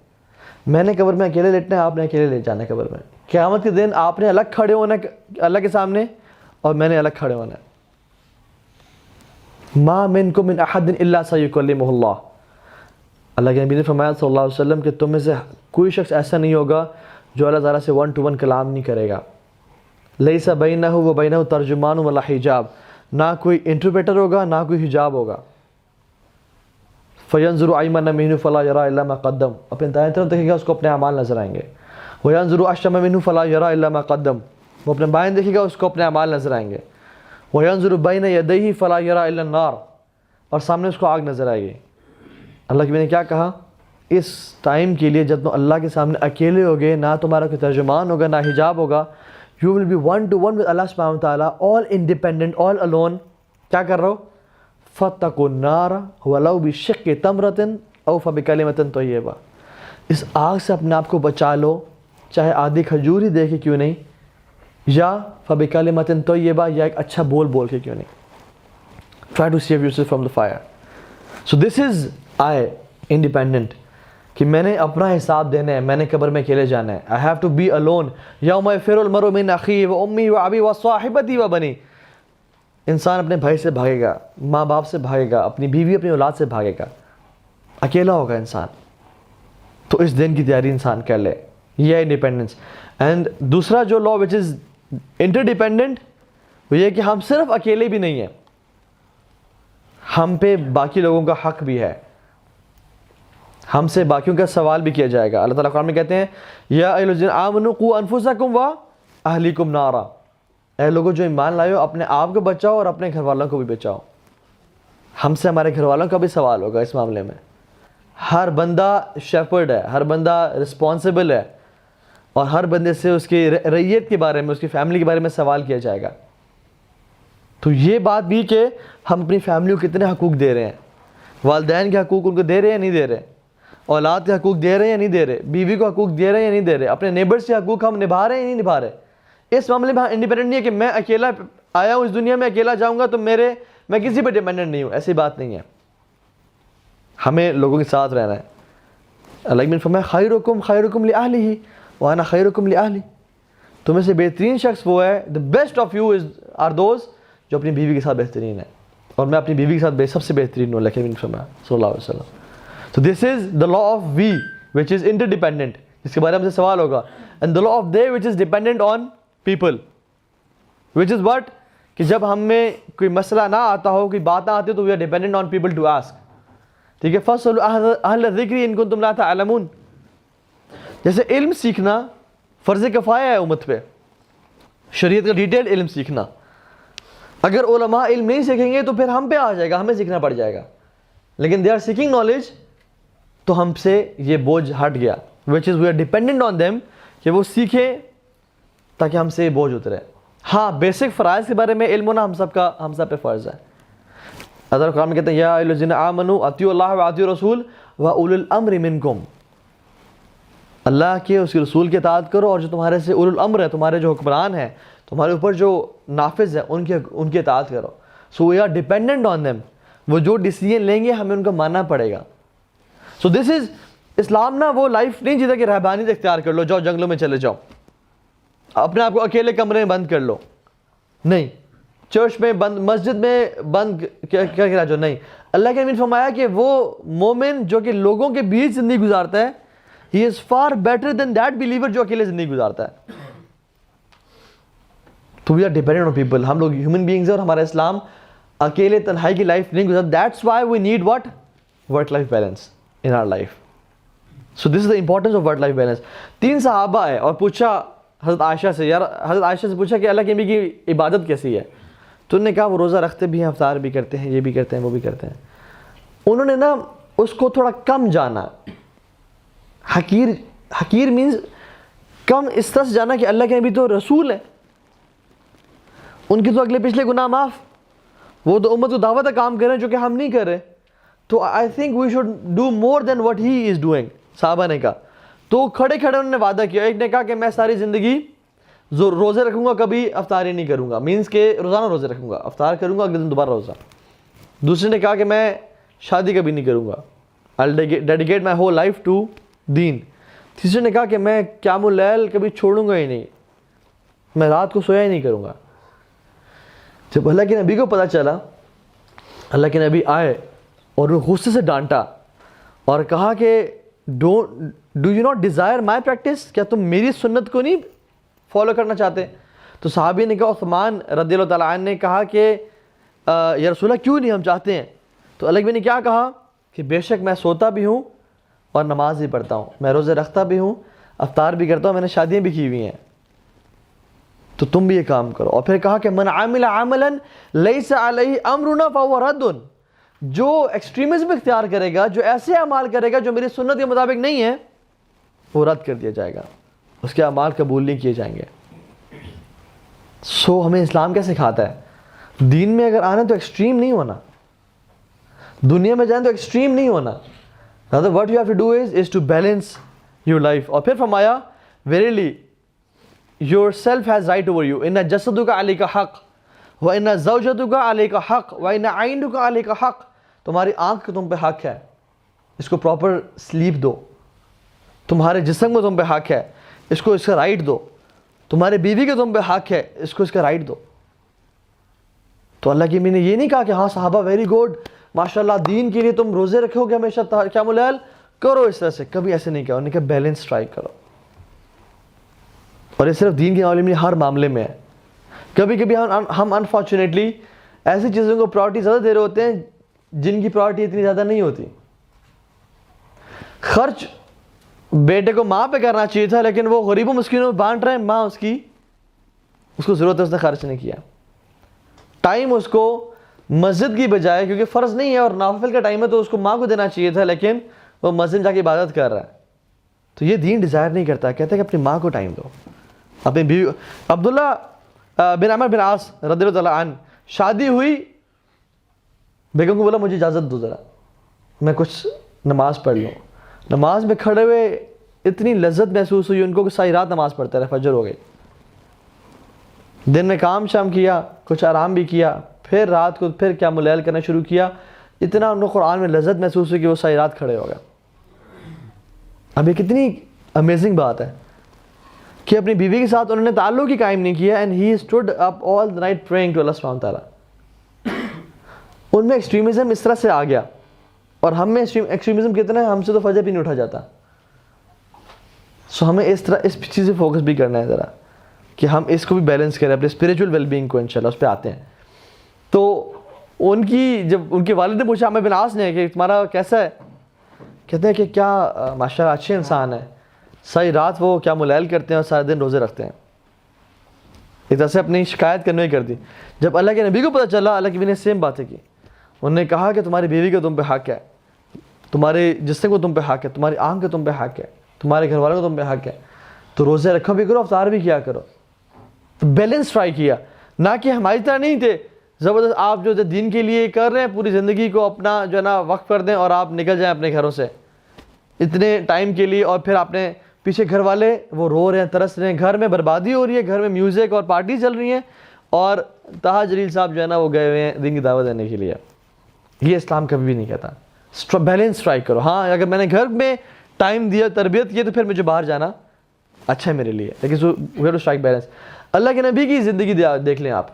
میں نے قبر میں اکیلے لیٹنا ہے, آپ نے اکیلے لیٹ جانا ہے قبر میں. قیامت کے دن آپ نے الگ کھڑے ہونا ہے اللہ کے سامنے, اور میں نے الگ کھڑے ہونا ہے. ما منکم من احد الا سیکلمہ اللہ, اللہ کے نبی نے فرمایا صلی اللہ علیہ وسلم کہ تم میں سے کوئی شخص ایسا نہیں ہوگا جو اللہ تعالیٰ سے 1-to-1 کلام نہیں کرے گا. لیس بینہ و بینہ ترجمان ولا حجاب, نہ کوئی انٹرپریٹر ہوگا نہ کوئی حجاب ہوگا. فینظر ایمن منہ فلا یری الا ما قدم, اپنے دائیں طرف دیکھے گا اس کو اپنے اعمال نظر آئیں گے. وینظر اشم منہ فلا یری الا ما قدم, وہ اپنے بائیں دیکھے گا اس کو اپنے اعمال نظر آئیں گے. وینظر بین یدیہ فلا یری الا النار, اور سامنے اس کو آگ نظر آئے گی. اللہ کے نبی نے کیا کہا, اس ٹائم کے لیے جب تم اللہ کے سامنے اکیلے ہوگے, نہ تمہارا کوئی ترجمان ہوگا نہ حجاب ہوگا, you will be 1-to-1 with Allah subhanahu wa ta'ala, all independent, all alone. کیا کر رہا ہو, فَاتَّقُوا النَّارَ وَلَوْ بِشِقِّ تَمْرَةٍ أَوْ فَبِكَلِمَةٍ طَيِّبَةٍ, اس آگ سے اپنے آپ کو بچا لو, چاہے آدھی کھجور ہی دے کے کیوں نہیں, یا فَبِكَلِمَةٍ طَيِّبَةٍ, یا ایک اچھا بول بول کے کیوں نہیں. Try to save yourself from the fire. So this is I, independent, کہ میں نے اپنا حساب دینا ہے, میں نے قبر میں اکیلے جانا ہے. I have to be alone. یوم یفر المرء من اخیہ وامہ وابیہ وصاحبتہ وبنیہ, انسان اپنے بھائی سے بھاگے گا, ماں باپ سے بھاگے گا, اپنی بیوی اپنی اولاد سے بھاگے گا, اکیلا ہوگا انسان. تو اس دن کی تیاری انسان کر لے, یہ ہے انڈیپینڈنس. اینڈ دوسرا جو لا وچ از انٹر ڈیپینڈنٹ, وہ یہ کہ ہم صرف اکیلے بھی نہیں ہیں, ہم پہ باقی لوگوں کا حق بھی ہے, ہم سے باقیوں کا سوال بھی کیا جائے گا. اللہ تعالیٰ قرآن میں کہتے ہیں یا ایھا الذین آمنوا قوا انفسکم واہلیکم نارا, اے لوگوں جو ایمان لائے ہو اپنے آپ کو بچاؤ اور اپنے گھر والوں کو بھی بچاؤ. ہم سے ہمارے گھر والوں کا بھی سوال ہوگا اس معاملے میں. ہر بندہ شیپرڈ ہے, ہر بندہ رسپانسبل ہے, اور ہر بندے سے اس کی رعیت کے بارے میں, اس کی فیملی کے بارے میں سوال کیا جائے گا. تو یہ بات بھی کہ ہم اپنی فیملی کو کتنے حقوق دے رہے ہیں, والدین کے حقوق ان کو دے رہے ہیں یا نہیں دے رہے, اولاد کے حقوق دے رہے ہیں یا نہیں دے رہے, بیوی کو حقوق دے رہے ہیں یا نہیں دے رہے, اپنے نیبرز کے حقوق ہم نبھا رہے ہیں یا نہیں نبھا رہے. اس معاملے میں انڈیپینڈنٹ نہیں ہے کہ میں اکیلا آیا ہوں اس دنیا میں, اکیلا جاؤں گا تو میں کسی پہ ڈیپینڈنٹ نہیں ہوں, ایسی بات نہیں ہے. ہمیں لوگوں کے ساتھ رہنا ہے. اللہ نے فرمایا خیرکم خیرکم لأہلہ وانا خیرکم لأہلی, تمہیں سے بہترین شخص وہ ہے, the best of you are those جو اپنی بیوی کے ساتھ بہترین ہے, اور میں اپنی بیوی کے ساتھ سب سے بہترین ہوں, اللہ نے فرمایا صلی اللہ علیہ وسلم. So this is the law of we which is interdependent, جس کے بارے میں ہم سے سوال ہوگا. And the law of they which is dependent on people, which is what, کہ جب ہم میں کوئی مسئلہ نہ آتا ہو, کوئی بات نہ آتی ہو, تو we are dependent on people to ask. ٹھیک ہے, فَاسْأَلُوا أَهْلَ الذِّكْرِ إِن كُنتُمْ لَا تَعْلَمُونَ. جیسے علم سیکھنا فرض کفایہ ہے امت پہ, شریعت کا ڈیٹیل علم سیکھنا. اگر علماء علم نہیں سیکھیں گے تو پھر ہم پہ آ جائے گا, ہمیں سیکھنا پڑ جائے گا. لیکن دے آر سیکنگ نالج, تو ہم سے یہ بوجھ ہٹ گیا, which is we are dependent on them, کہ وہ سیکھیں تاکہ ہم سے یہ بوجھ اترے. ہاں, بیسک فرائض کے بارے میں علم ہونا ہم سب پہ فرض ہے. اللہ قرآن میں کہتے ہیں یا ایھا الذین آمنوا اطیعوا اللہ واطیعوا الرسول واولی الامر منکم, اللہ کے اس کے رسول کی اطاعت کرو, اور جو تمہارے سے اولو الامر ہے, تمہارے جو حکمران ہیں, تمہارے اوپر جو نافذ ہے, ان کی اطاعت کرو. So we are dependent on them, وہ جو ڈیسیجن لیں گے ہمیں ان کو ماننا پڑے گا. سو دس از اسلام نا وہ لائف نہیں جیتا کہ رہبانیت اختیار کر لو, جاؤ جنگلوں میں چلے جاؤ, اپنے آپ کو اکیلے کمرے میں بند کر لو. نہیں, چرچ میں بند, مسجد میں بند کیا کرا جو, نہیں. اللہ کے نبی نے فرمایا کہ وہ مومن جو کہ لوگوں کے بیچ زندگی گزارتا ہے, he is far better than that believer جو اکیلے زندگی گزارتا ہے. تو we are dependent on people, ہم لوگ ہیومن بینگز ہیں, اور ہمارا اسلام اکیلے تنہائی کی لائف نہیں گزارتا. That's why we need what? Work-life balance in our life. So this is the importance of work-life balance. 3 صحابہ آئے اور پوچھا حضرت عائشہ سے, یار حضرت عائشہ سے پوچھا کہ اللہ کے نبی کی عبادت کیسی ہے, تو انہوں نے کہا وہ روزہ رکھتے بھی ہیں, افطار بھی کرتے ہیں, یہ بھی کرتے ہیں, وہ بھی کرتے ہیں. انہوں نے نا اس کو تھوڑا کم جانا, حقیر مینز کم اس طرح سے جانا کہ اللہ کے نبی تو رسول ہیں, ان کی تو اگلے پچھلے گناہ معاف, وہ تو امت کو دعوت کا کام کر رہے ہیں جو کہ ہم نہیں کر رہے. تو I think we should do more than what he is doing, صحابہ نے کہا. تو کھڑے کھڑے انہوں نے وعدہ کیا. ایک نے کہا کہ میں ساری زندگی روزے رکھوں گا, کبھی افطار ہی نہیں کروں گا, مینس کہ روزانہ روزے رکھوں گا, افطار کروں گا, اگلے دن دوبارہ روزہ. دوسرے نے کہا کہ میں شادی کبھی نہیں کروں گا, I'll dedicate my whole life to دین. تیسرے نے کہا کہ میں قیام اللیل کبھی چھوڑوں گا ہی نہیں, میں رات کو سویا ہی نہیں کروں گا. جب اللہ کے نبی کو پتہ چلا, اللہ کے نبی آئے اور وہ غصے سے ڈانٹا اور کہا کہ do you not Dzire my practice, کیا تم میری سنت کو نہیں فالو کرنا چاہتے؟ تو صحابی نے کہا, عثمان رضی اللہ تعالیٰ عنہ نے کہا کہ یا رسول اللہ کیوں نہیں, ہم چاہتے ہیں. تو اللہ کے نبی نے کیا کہا کہ بے شک میں سوتا بھی ہوں اور نماز بھی پڑھتا ہوں, میں روزے رکھتا بھی ہوں, افطار بھی کرتا ہوں, میں نے شادیاں بھی کی ہوئی ہیں, تو تم بھی یہ کام کرو. اور پھر کہا کہ من عامل عملا لیس علیہ امرنا فہو رد, جو ایکسٹریمزم اختیار کرے گا, جو ایسے اعمال کرے گا جو میری سنت کے مطابق نہیں ہے, وہ رد کر دیا جائے گا, اس کے اعمال قبول نہیں کیے جائیں گے. ہمیں اسلام کیا سکھاتا ہے؟ دین میں اگر آنا تو ایکسٹریم نہیں ہونا, دنیا میں جائیں تو ایکسٹریم نہیں ہونا. what you have to do is to balance your life. اور پھر فرمایا verily yourself has right over you, ان جسدک علیک حق وان زوجتک علیک حق وان عینک علیک حق, تمہاری آنکھ تم پہ حق ہے, اس کو پراپر سلیپ دو. تمہارے جسم کو تم پہ حق ہے, اس کو اس کا رائٹ دو. تمہارے بیوی کے تم پہ حق ہے, اس کو اس کا رائٹ دو. تو اللہ کی میں نے یہ نہیں کہا کہ ہاں صحابہ ویری گڈ ماشاءاللہ دین کے لیے تم روزے رکھو گے ہمیشہ, قیام اللیل کرو, اس طرح سے کبھی ایسے نہیں کہا. انہوں نے کہا بیلنس ٹرائی کرو. اور یہ صرف دین کے معاملے میں ہر معاملے میں ہے. کبھی کبھی ہم انفارچونیٹلی ایسی چیزوں کو پرائرٹی زیادہ دے رہے ہوتے ہیں جن کی پرائرٹی اتنی زیادہ نہیں ہوتی. خرچ بیٹے کو ماں پہ کرنا چاہیے تھا, لیکن وہ غریبوں مسکینوں میں بانٹ رہے ہیں, ماں اس کو ضرورت ہے, اس نے خرچ نہیں کیا. ٹائم اس کو مسجد کی بجائے, کیونکہ فرض نہیں ہے اور نافل کا ٹائم ہے تو اس کو ماں کو دینا چاہیے تھا, لیکن وہ مسجد جا کے عبادت کر رہا ہے. تو یہ دین ڈیزائر نہیں کرتا, کہتا ہے کہ اپنی ماں کو ٹائم دو, اپنی بیوی. عبداللہ بن عمر بن عاص رضی اللہ تعالیٰ عنہ, شادی ہوئی, بیگم کو بولا مجھے اجازت دو ذرا میں کچھ نماز پڑھ لوں. نماز میں کھڑے ہوئے اتنی لذت محسوس ہوئی ان کو کہ ساری رات نماز پڑھتے رہے, فجر ہو گئی. دن میں کام شام کیا, کچھ آرام بھی کیا, پھر رات کو پھر قیام اللیل کرنا شروع کیا. اتنا ان کو قرآن میں لذت محسوس ہوئی کہ وہ ساری رات کھڑے ہو گئے. اب یہ کتنی امیزنگ بات ہے کہ اپنی بیوی کے ساتھ انہوں نے تعلق ہی قائم نہیں کیا, and he stood up all the night praying to Allah سبحانہ تعالیٰ. ان میں ایکسٹریمزم اس طرح سے آ گیا, اور ہم میں ایکسٹریمزم کتنا ہے, ہم سے تو فجر بھی نہیں اٹھا جاتا. ہمیں اس طرح اس چیز سے فوکس بھی کرنا ہے ذرا, کہ ہم اس کو بھی بیلنس کریں, اپنے اسپریچول ویل بینگ کو انشاءاللہ اس پہ آتے ہیں. تو جب ان کے والد نے پوچھا عمر بن عاص نے کہ تمہارا کیسا ہے, کہتے ہیں کہ کیا ماشاءاللہ اچھے انسان ہے, ساری رات وہ قیام اللیل کرتے ہیں اور سارے دن روزے رکھتے ہیں. ایک طرح سے اپنی شکایت کرنے ہی کر دی. جب اللہ کے نبی کو پتہ چلا, اللہ کے نبی نے سیم باتیں کی. انہوں نے کہا کہ تمہاری بیوی کا تم پہ حق ہے, تمہارے جسم کو تم پہ حق ہے, تمہاری آنکھ کا تم پہ حق ہے, تمہارے گھر والوں کو تم پہ حق ہے, تو روزے رکھو بھی کرو, افطار بھی کیا کرو. تو بیلنس ٹرائی کیا, نہ کہ ہماری طرح نہیں تھے زبردست آپ جو دین کے لیے کر رہے ہیں پوری زندگی کو اپنا جو ہے نا وقف کر دیں اور آپ نکل جائیں اپنے گھروں سے اتنے ٹائم کے لیے, اور پھر آپ نے پیچھے گھر والے وہ رو رہے ہیں, ترس رہے ہیں, گھر میں بربادی ہو رہی ہے, گھر میں میوزک اور پارٹی چل رہی ہیں, اور طاہا جلیل صاحب جو ہے نا وہ گئے ہوئے ہیں دین کی دعوت دینے کے لیے. یہ اسلام کبھی بھی نہیں کہتا. بیلنس ٹرائی کرو. ہاں اگر میں نے گھر میں ٹائم دیا, تربیت کی, تو پھر مجھے باہر جانا اچھا ہے میرے لیے, لیکن we have to strike balance. Allah کے نبی کی زندگی دیکھ لیں آپ.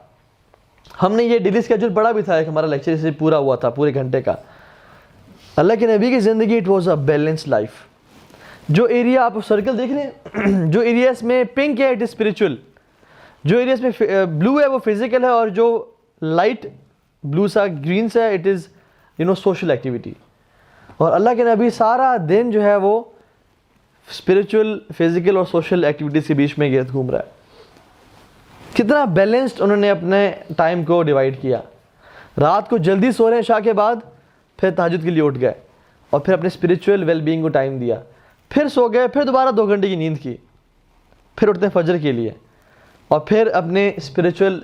ہم نے یہ ڈیلی اسکیجول پڑھا بھی تھا, ایک ہمارا لیکچر اسے پورا ہوا تھا پورے گھنٹے کا. اللہ کے نبی کی زندگی it was a balance life. جو ایریا آپ سرکل دیکھ رہے ہیں, جو ایریاز میں پنک ہے اٹ از اسپریچول, جو ایریاز میں بلو ہے وہ فزیکل ہے, اور جو لائٹ بلو سا گرین سا ہے اٹ از سوشل ایکٹیویٹی. اور اللہ کے نبی سارا دن جو ہے وہ اسپریچول, فزیکل اور سوشل ایکٹیویٹیز کے بیچ میں گرد گھوم رہا ہے. کتنا بیلنسڈ انہوں نے اپنے ٹائم کو ڈیوائڈ کیا. رات کو جلدی سو رہے ہیں عشاء کے بعد, پھر تہجد کے لیے اٹھ گئے اور پھر اپنے اسپریچول ویل بینگ کو ٹائم دیا, پھر سو گئے, پھر دوبارہ 2 گھنٹے کی نیند کی, پھر اٹھتے ہیں فجر کے لیے, اور پھر اپنے اسپریچول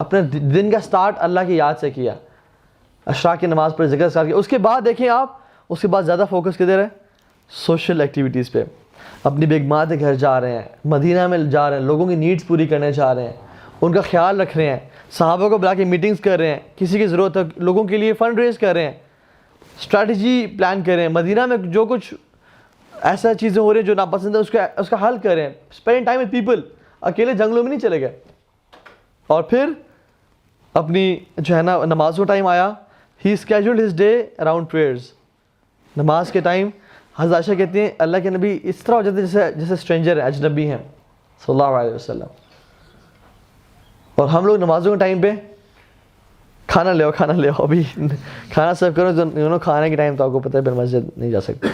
اپنے دن کا سٹارٹ اللہ کی یاد سے کیا, عشاء کی نماز پر ذکر کیا. اس کے بعد دیکھیں آپ, اس کے بعد زیادہ فوکس کدھر ہے؟ سوشل ایکٹیویٹیز پہ. اپنی بیگمات کے گھر جا رہے ہیں, مدینہ میں جا رہے ہیں, لوگوں کی نیڈز پوری کرنے جا رہے ہیں, ان کا خیال رکھ رہے ہیں, صحابہ کو بلا کے میٹنگز کر رہے ہیں, کسی کی ضرورت ہے لوگوں کے لیے فنڈ ریز کر رہے ہیں, اسٹریٹجی پلان کر رہے ہیں, مدینہ میں جو کچھ ایسا چیزیں ہو رہی ہیں جو ناپسند ہے اس کا حل کر رہے ہیں, اسپینڈ ٹائم ود پیپل. اکیلے جنگلوں میں نہیں چلے گئے. اور پھر اپنی جو ہے نا نماز کا ٹائم آیا, he scheduled his day around prayers. نماز کے ٹائم حضرت عائشہ کہتی ہیں اللہ کے نبی اس طرح ہو جاتے ہیں جیسے اسٹرینجر ہیں, اجنبی ہیں صلی اللہ علیہ وسلم. اور ہم لوگ نمازوں کے ٹائم پہ کھانا لے آؤ, ابھی کھانا سرو کرو, کھانے کے ٹائم تو آپ کو پتہ ہے پھر مسجد نہیں جا سکتے,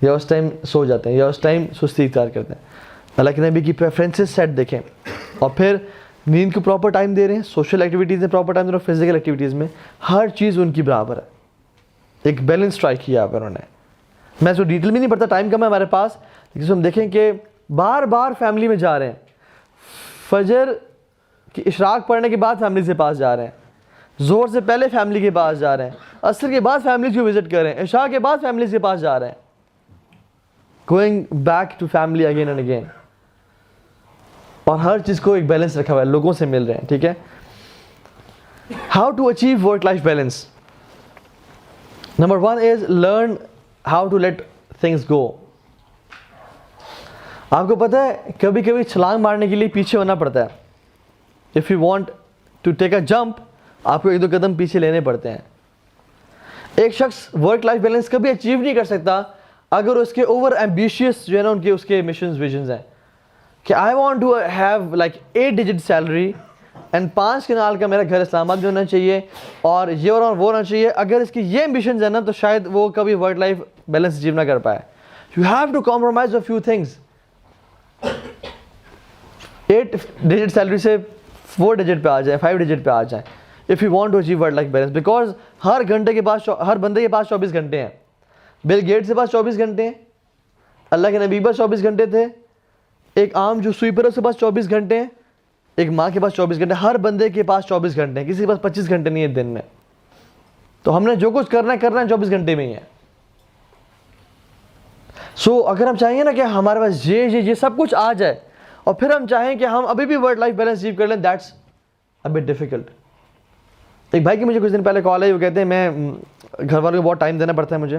یا اس ٹائم سو جاتے ہیں, یا اس ٹائم سستی اختیار کرتے ہیں. اللہ کے نبی کی پریفرنسز سیٹ دیکھیں, اور پھر نیند کو پراپر ٹائم دے رہے ہیں, سوشل ایکٹیویٹیز میں پراپر ٹائم دے رہے ہیں, فزیکل ایکٹیویٹیز میں, ہر چیز ان کی برابر ہے. ایک بیلنس اسٹرائک کیا آپ انہوں نے. میں اس کو ڈیٹیل میں نہیں پڑھتا, ٹائم کم ہے ہمارے پاس, لیکن ہم دیکھیں کہ بار بار فیملی میں جا رہے ہیں, فجر کی اشراق پڑھنے کے بعد فیملی سے پاس جا رہے ہیں, ظہر سے پہلے فیملی کے پاس جا رہے ہیں, عصر کے بعد فیملی کو وزٹ کر رہے ہیں, عشاء کے بعد فیملی کے پاس جا رہے ہیں, going back to family again and again. اور ہر چیز کو ایک بیلنس رکھا ہوا ہے, لوگوں سے مل رہے ہیں. ٹھیک ہے, how to achieve work life balance. Number 1 is learn how to let things go. آپ کو پتہ ہے کبھی کبھی چھلانگ مارنے کے لیے پیچھے ہونا پڑتا ہے. If you want to take a jump, آپ کو 1-2 قدم پیچھے لینے پڑتے ہیں. ایک شخص ورک لائف بیلنس کبھی اچیو نہیں کر سکتا اگر اس کے اوور ایمبیشیس جو ہے نا اس کے مشنز ویژنز ہیں کہ I want to have like 8 digit salary and 5 کنال کا میرا گھر اسلام آباد میں ہونا چاہیے اور یہ اور وہ ہونا چاہیے. اگر اس کی یہ ایمبیشنز ہیں نا تو شاید وہ کبھی ورک لائف بیلنس اچیو نہ کر پائے. You have to compromise a few things. 8 digit salary سے 4 ڈیجٹ پہ آ جائیں, 5 ڈیجٹ پہ آ جائیں, if you want to achieve work life balance. Because ہر گھنٹے کے پاس, ہر بندے کے پاس 24 گھنٹے ہیں. بل گیٹس کے پاس 24 گھنٹے ہیں, اللہ کے نبی پاس 24 گھنٹے تھے, ایک عام جو سویپر ہے اس کے پاس 24 گھنٹے ہیں, ایک ماں کے پاس 24 گھنٹے. ہر بندے کے پاس 24 گھنٹے ہیں, کسی کے پاس 25 گھنٹے نہیں ہے دن میں. تو ہم نے جو کچھ کرنا ہے 24 گھنٹے میں ہی ہے. سو اگر ہم چاہیں گے نا کہ ہمارے پاس یہ سب کچھ آ جائے اور پھر ہم چاہیں کہ ہم ابھی بھی ورک لائف بیلنس اچیو کر لیں, دیٹس اے بٹ ڈیفیکلٹ. ایک بھائی کی مجھے کچھ دن پہلے کال آئی, وہ کہتے ہیں میں گھر والوں کو بہت ٹائم دینا پڑتا ہے, مجھے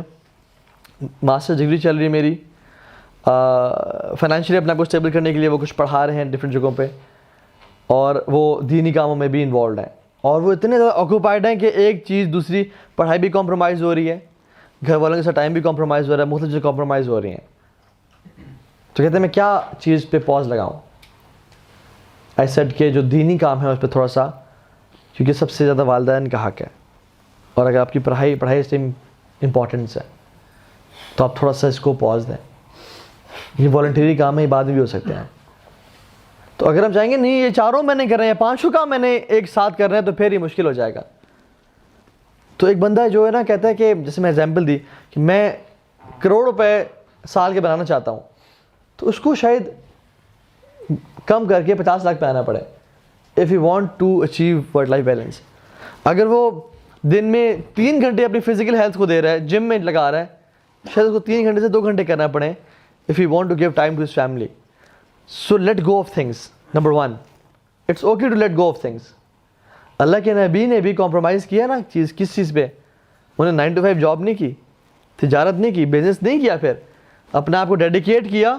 ماسٹر ڈگری چل رہی ہے میری, فائنینشلی اپنا کو اسٹیبل کرنے کے لیے وہ کچھ پڑھا رہے ہیں ڈفرینٹ جگہوں پہ, اور وہ دینی کاموں میں بھی انوالوڈ ہیں, اور وہ اتنے زیادہ آکوپائڈ ہیں کہ ایک چیز دوسری, پڑھائی بھی کمپرومائز ہو رہی ہے, گھر والوں کے ساتھ ٹائم بھی کمپرومائز ہو رہا ہے, مختلف چیزیں کمپرومائز ہو رہی ہیں. تو کہتے ہیں میں کیا چیز پہ پاز لگاؤں. آئی سیڈ کہ جو دینی کام ہے اس پہ تھوڑا سا, کیونکہ سب سے زیادہ والدین کا حق ہے, اور اگر آپ کی پڑھائی اس ٹائم امپورٹنس ہے تو آپ تھوڑا سا اس کو پاز دیں. یہ والنٹری کام ہے, یہ بعد میں بھی ہو سکتے ہیں. تو اگر ہم چاہیں گے نہیں یہ چاروں میں نہیں کر رہے ہیں, 5 کام میں نے ایک ساتھ کر رہے ہیں, تو پھر یہ مشکل ہو جائے گا. تو ایک بندہ جو ہے نا کہتا ہے کہ جیسے میں ایگزامپل دی کہ میں 1 کروڑ روپے سال کے بنانا چاہتا ہوں, تو اس کو شاید کم کر کے 50 لاکھ پہ آنا پڑے if you want to achieve work life balance. اگر وہ دن میں 3 گھنٹے اپنی فزیکل ہیلتھ کو دے رہا ہے, جم میں لگا رہا ہے, شاید اس کو 3 گھنٹے سے 2 گھنٹے کرنا پڑے if you want to give time to his family. So let go of things. Number 1, it's okay to let go of things. اللہ کے نبی نے بھی کمپرومائز کیا نا کس چیز پہ. انہیں 9 to 5 جاب نہیں کی, تجارت نہیں کی, بزنس نہیں کیا, پھر اپنے آپ کو ڈیڈیکیٹ کیا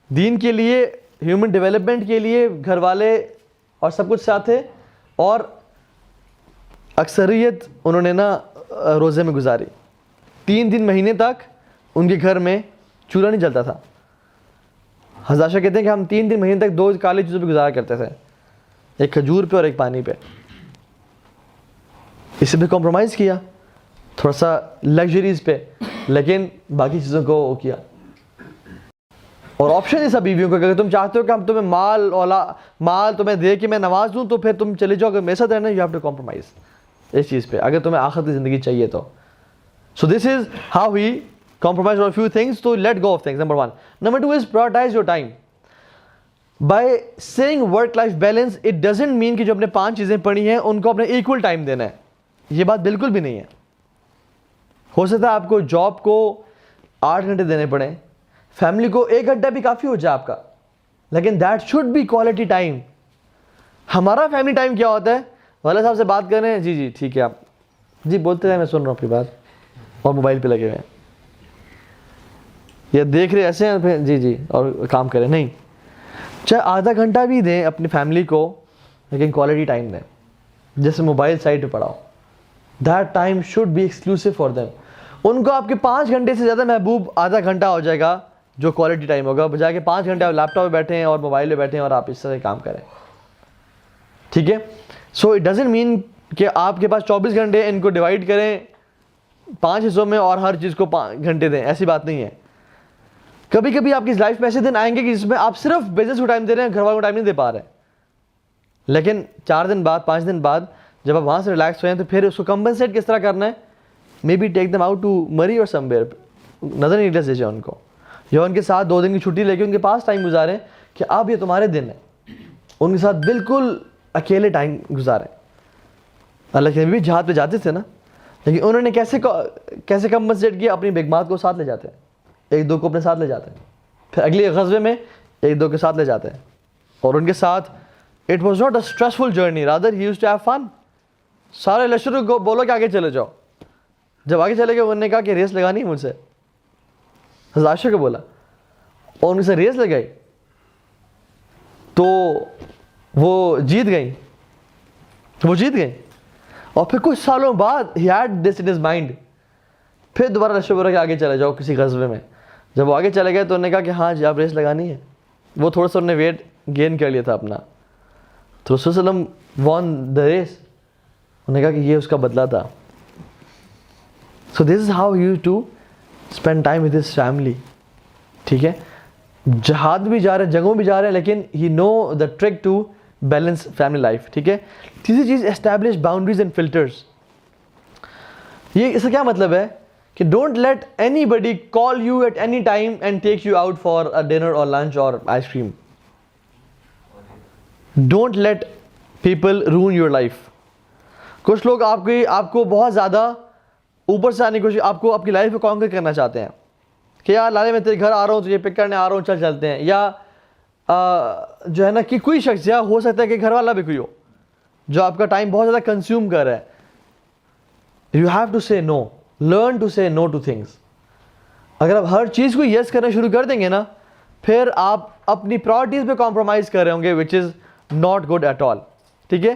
دین کے لیے, ہیومن ڈیولپمنٹ کے لیے, گھر والے اور سب کچھ ساتھ تھے, اور اکثریت انہوں نے نا روزے میں گزاری. 3 دن مہینے تک ان کے گھر میں چولہا نہیں جلتا تھا. حضرت عائشہ کہتے ہیں کہ ہم 3 دن مہینے تک 2 کالی چیزوں پہ گزارا کرتے تھے, ایک کھجور پہ اور ایک پانی پہ. اس پہ کمپرومائز کیا تھوڑا سا لگژریز پہ, لیکن باقی چیزوں کو وہ کیا. اور آپشن ہی سب بیویوں کو کہ اگر تم چاہتے ہو کہ ہم تمہیں مال تمہیں دے کے میں نواز دوں تو پھر تم چلے جاؤ. اگر میرے ساتھ رہنا یو ہیو ٹو کمپرومائز اس چیز پہ, اگر تمہیں آخرت کی زندگی چاہیے تو. So this is how he compromise on a few things to let go of things. Number 1. Number 2 is prioritize your time. By saying work life balance, it doesn't mean کہ جو اپنے 5 چیزیں پڑھی ہیں ان کو اپنے equal time دینا ہے. یہ بات بالکل بھی نہیں ہے. ہو سکتا ہے آپ کو جاب کو 8 گھنٹے دینے پڑیں, فیملی کو 1 گھنٹہ بھی کافی ہو جائے آپ کا, لیکن that should be quality time. ہمارا فیملی ٹائم کیا ہوتا ہے, والد صاحب سے بات کر رہے ہیں, جی ٹھیک ہے, آپ جی بولتے رہے, میں سن رہا ہوں آپ کی بات, اور موبائل پہ لگے ہوئے ہیں, یا دیکھ رہے ایسے ہیں پھر جی اور کام کریں. نہیں, چاہے آدھا گھنٹہ بھی دیں اپنی فیملی کو, لیکن کوالٹی ٹائم دیں. جیسے موبائل سائڈ پہ پڑھاؤ, that time should be exclusive for them. ان کو آپ کے 5 گھنٹے سے زیادہ محبوب آدھا گھنٹہ ہو جائے گا جو کوالٹی ٹائم ہوگا, بجائے کہ 5 گھنٹے آپ لیپ ٹاپ پہ بیٹھے ہیں اور موبائل پہ بیٹھے ہیں اور آپ اس طرح کام کریں. ٹھیک ہے. سو اٹ ڈزنٹ مین کہ آپ کے پاس 24 گھنٹے ان کو ڈیوائڈ کریں 5 حصوں میں اور ہر چیز کو 5 گھنٹے دیں, ایسی بات نہیں ہے. کبھی کبھی آپ کی لائف میں ایسے دن آئیں گے کہ جس میں آپ صرف بزنس کو ٹائم دے رہے ہیں, گھر والوں کو ٹائم نہیں دے پا رہے, لیکن 4 دن بعد 5 دن بعد جب آپ وہاں سے ریلیکس ہوئے ہیں تو پھر اس کو کمپنسیٹ کس طرح کرنا ہے, maybe take them out to Murree اور سم ویئر, نظر نہیں دیجیے ان کو, یا ان کے ساتھ 2 دن کی چھٹی لے کے ان کے پاس ٹائم گزاریں کہ اب یہ تمہارے دن ہیں, ان کے ساتھ بالکل اکیلے ٹائم گزاریں. اللہ کے نبی بھی جہاد پہ جاتے تھے نا, لیکن انہوں نے کیسے کمپنسیٹ کیا, اپنی بیگمات کو ساتھ لے جاتے ہیں, 1-2 کو اپنے ساتھ لے جاتے ہیں, پھر اگلے غزوے میں 1-2 کے ساتھ لے جاتے ہیں, اور ان کے ساتھ it was not a stressful journey, rather he used to have fun. سارے لشکر کو بولو کہ آگے چلے جاؤ. جب آگے چلے گئے انہوں نے کہا کہ ریس لگانی ہے مجھ سے, حضرت عائشہ کو بولا, اور ان سے ریس لگائی تو وہ جیت گئیں, اور پھر کچھ سالوں بعد he had this in his mind, پھر دوبارہ رشو برا کے آگے چلے جاؤ کسی غزوے میں. جب وہ آگے چلے گئے تو انہوں نے کہا کہ ہاں جی آپ ریس لگانی ہے. وہ تھوڑا سا انہوں نے ویٹ گین کر لیا تھا اپنا, تو رسول صلی اللہ علیہ وسلم won the race. انہوں نے کہا کہ یہ اس کا بدلہ تھا. So this is how he used to spend time with his family. ٹھیک ہے, جہاد بھی جا رہے ہیں, جنگوں بھی جا رہے ہیں, لیکن he know the trick to balance family life. ٹھیک ہے. تیسری چیز, establish boundaries and filters. یہ اس کا کیا مطلب ہے کہ don't let anybody call you at any time and take you out for a dinner اور لنچ اور ice cream. Don't let people ruin your life. کچھ لوگ آپ کو بہت زیادہ اوپر سے آنے کی کوشش, آپ کو آپ کی لائف میں کانکر کرنا چاہتے ہیں کہ یار لالے میں تیرے گھر آ رہا ہوں, تجھے پک کرنے آ رہا ہوں, چلتے ہیں. یا جو ہے نا کہ کوئی شخص, یا ہو سکتا ہے کہ گھر والا بھی کوئی ہو جو آپ کا ٹائم بہت زیادہ کنزیوم کر رہا ہے. یو ہیو ٹو سے نو, لرن ٹو سے نو ٹو تھنگس. اگر آپ ہر چیز کو یس کرنا شروع کر دیں گے نا, پھر آپ اپنی پرائرٹیز پہ کمپرومائز کر رہے ہوں گے, which is not good at all. ٹھیک ہے.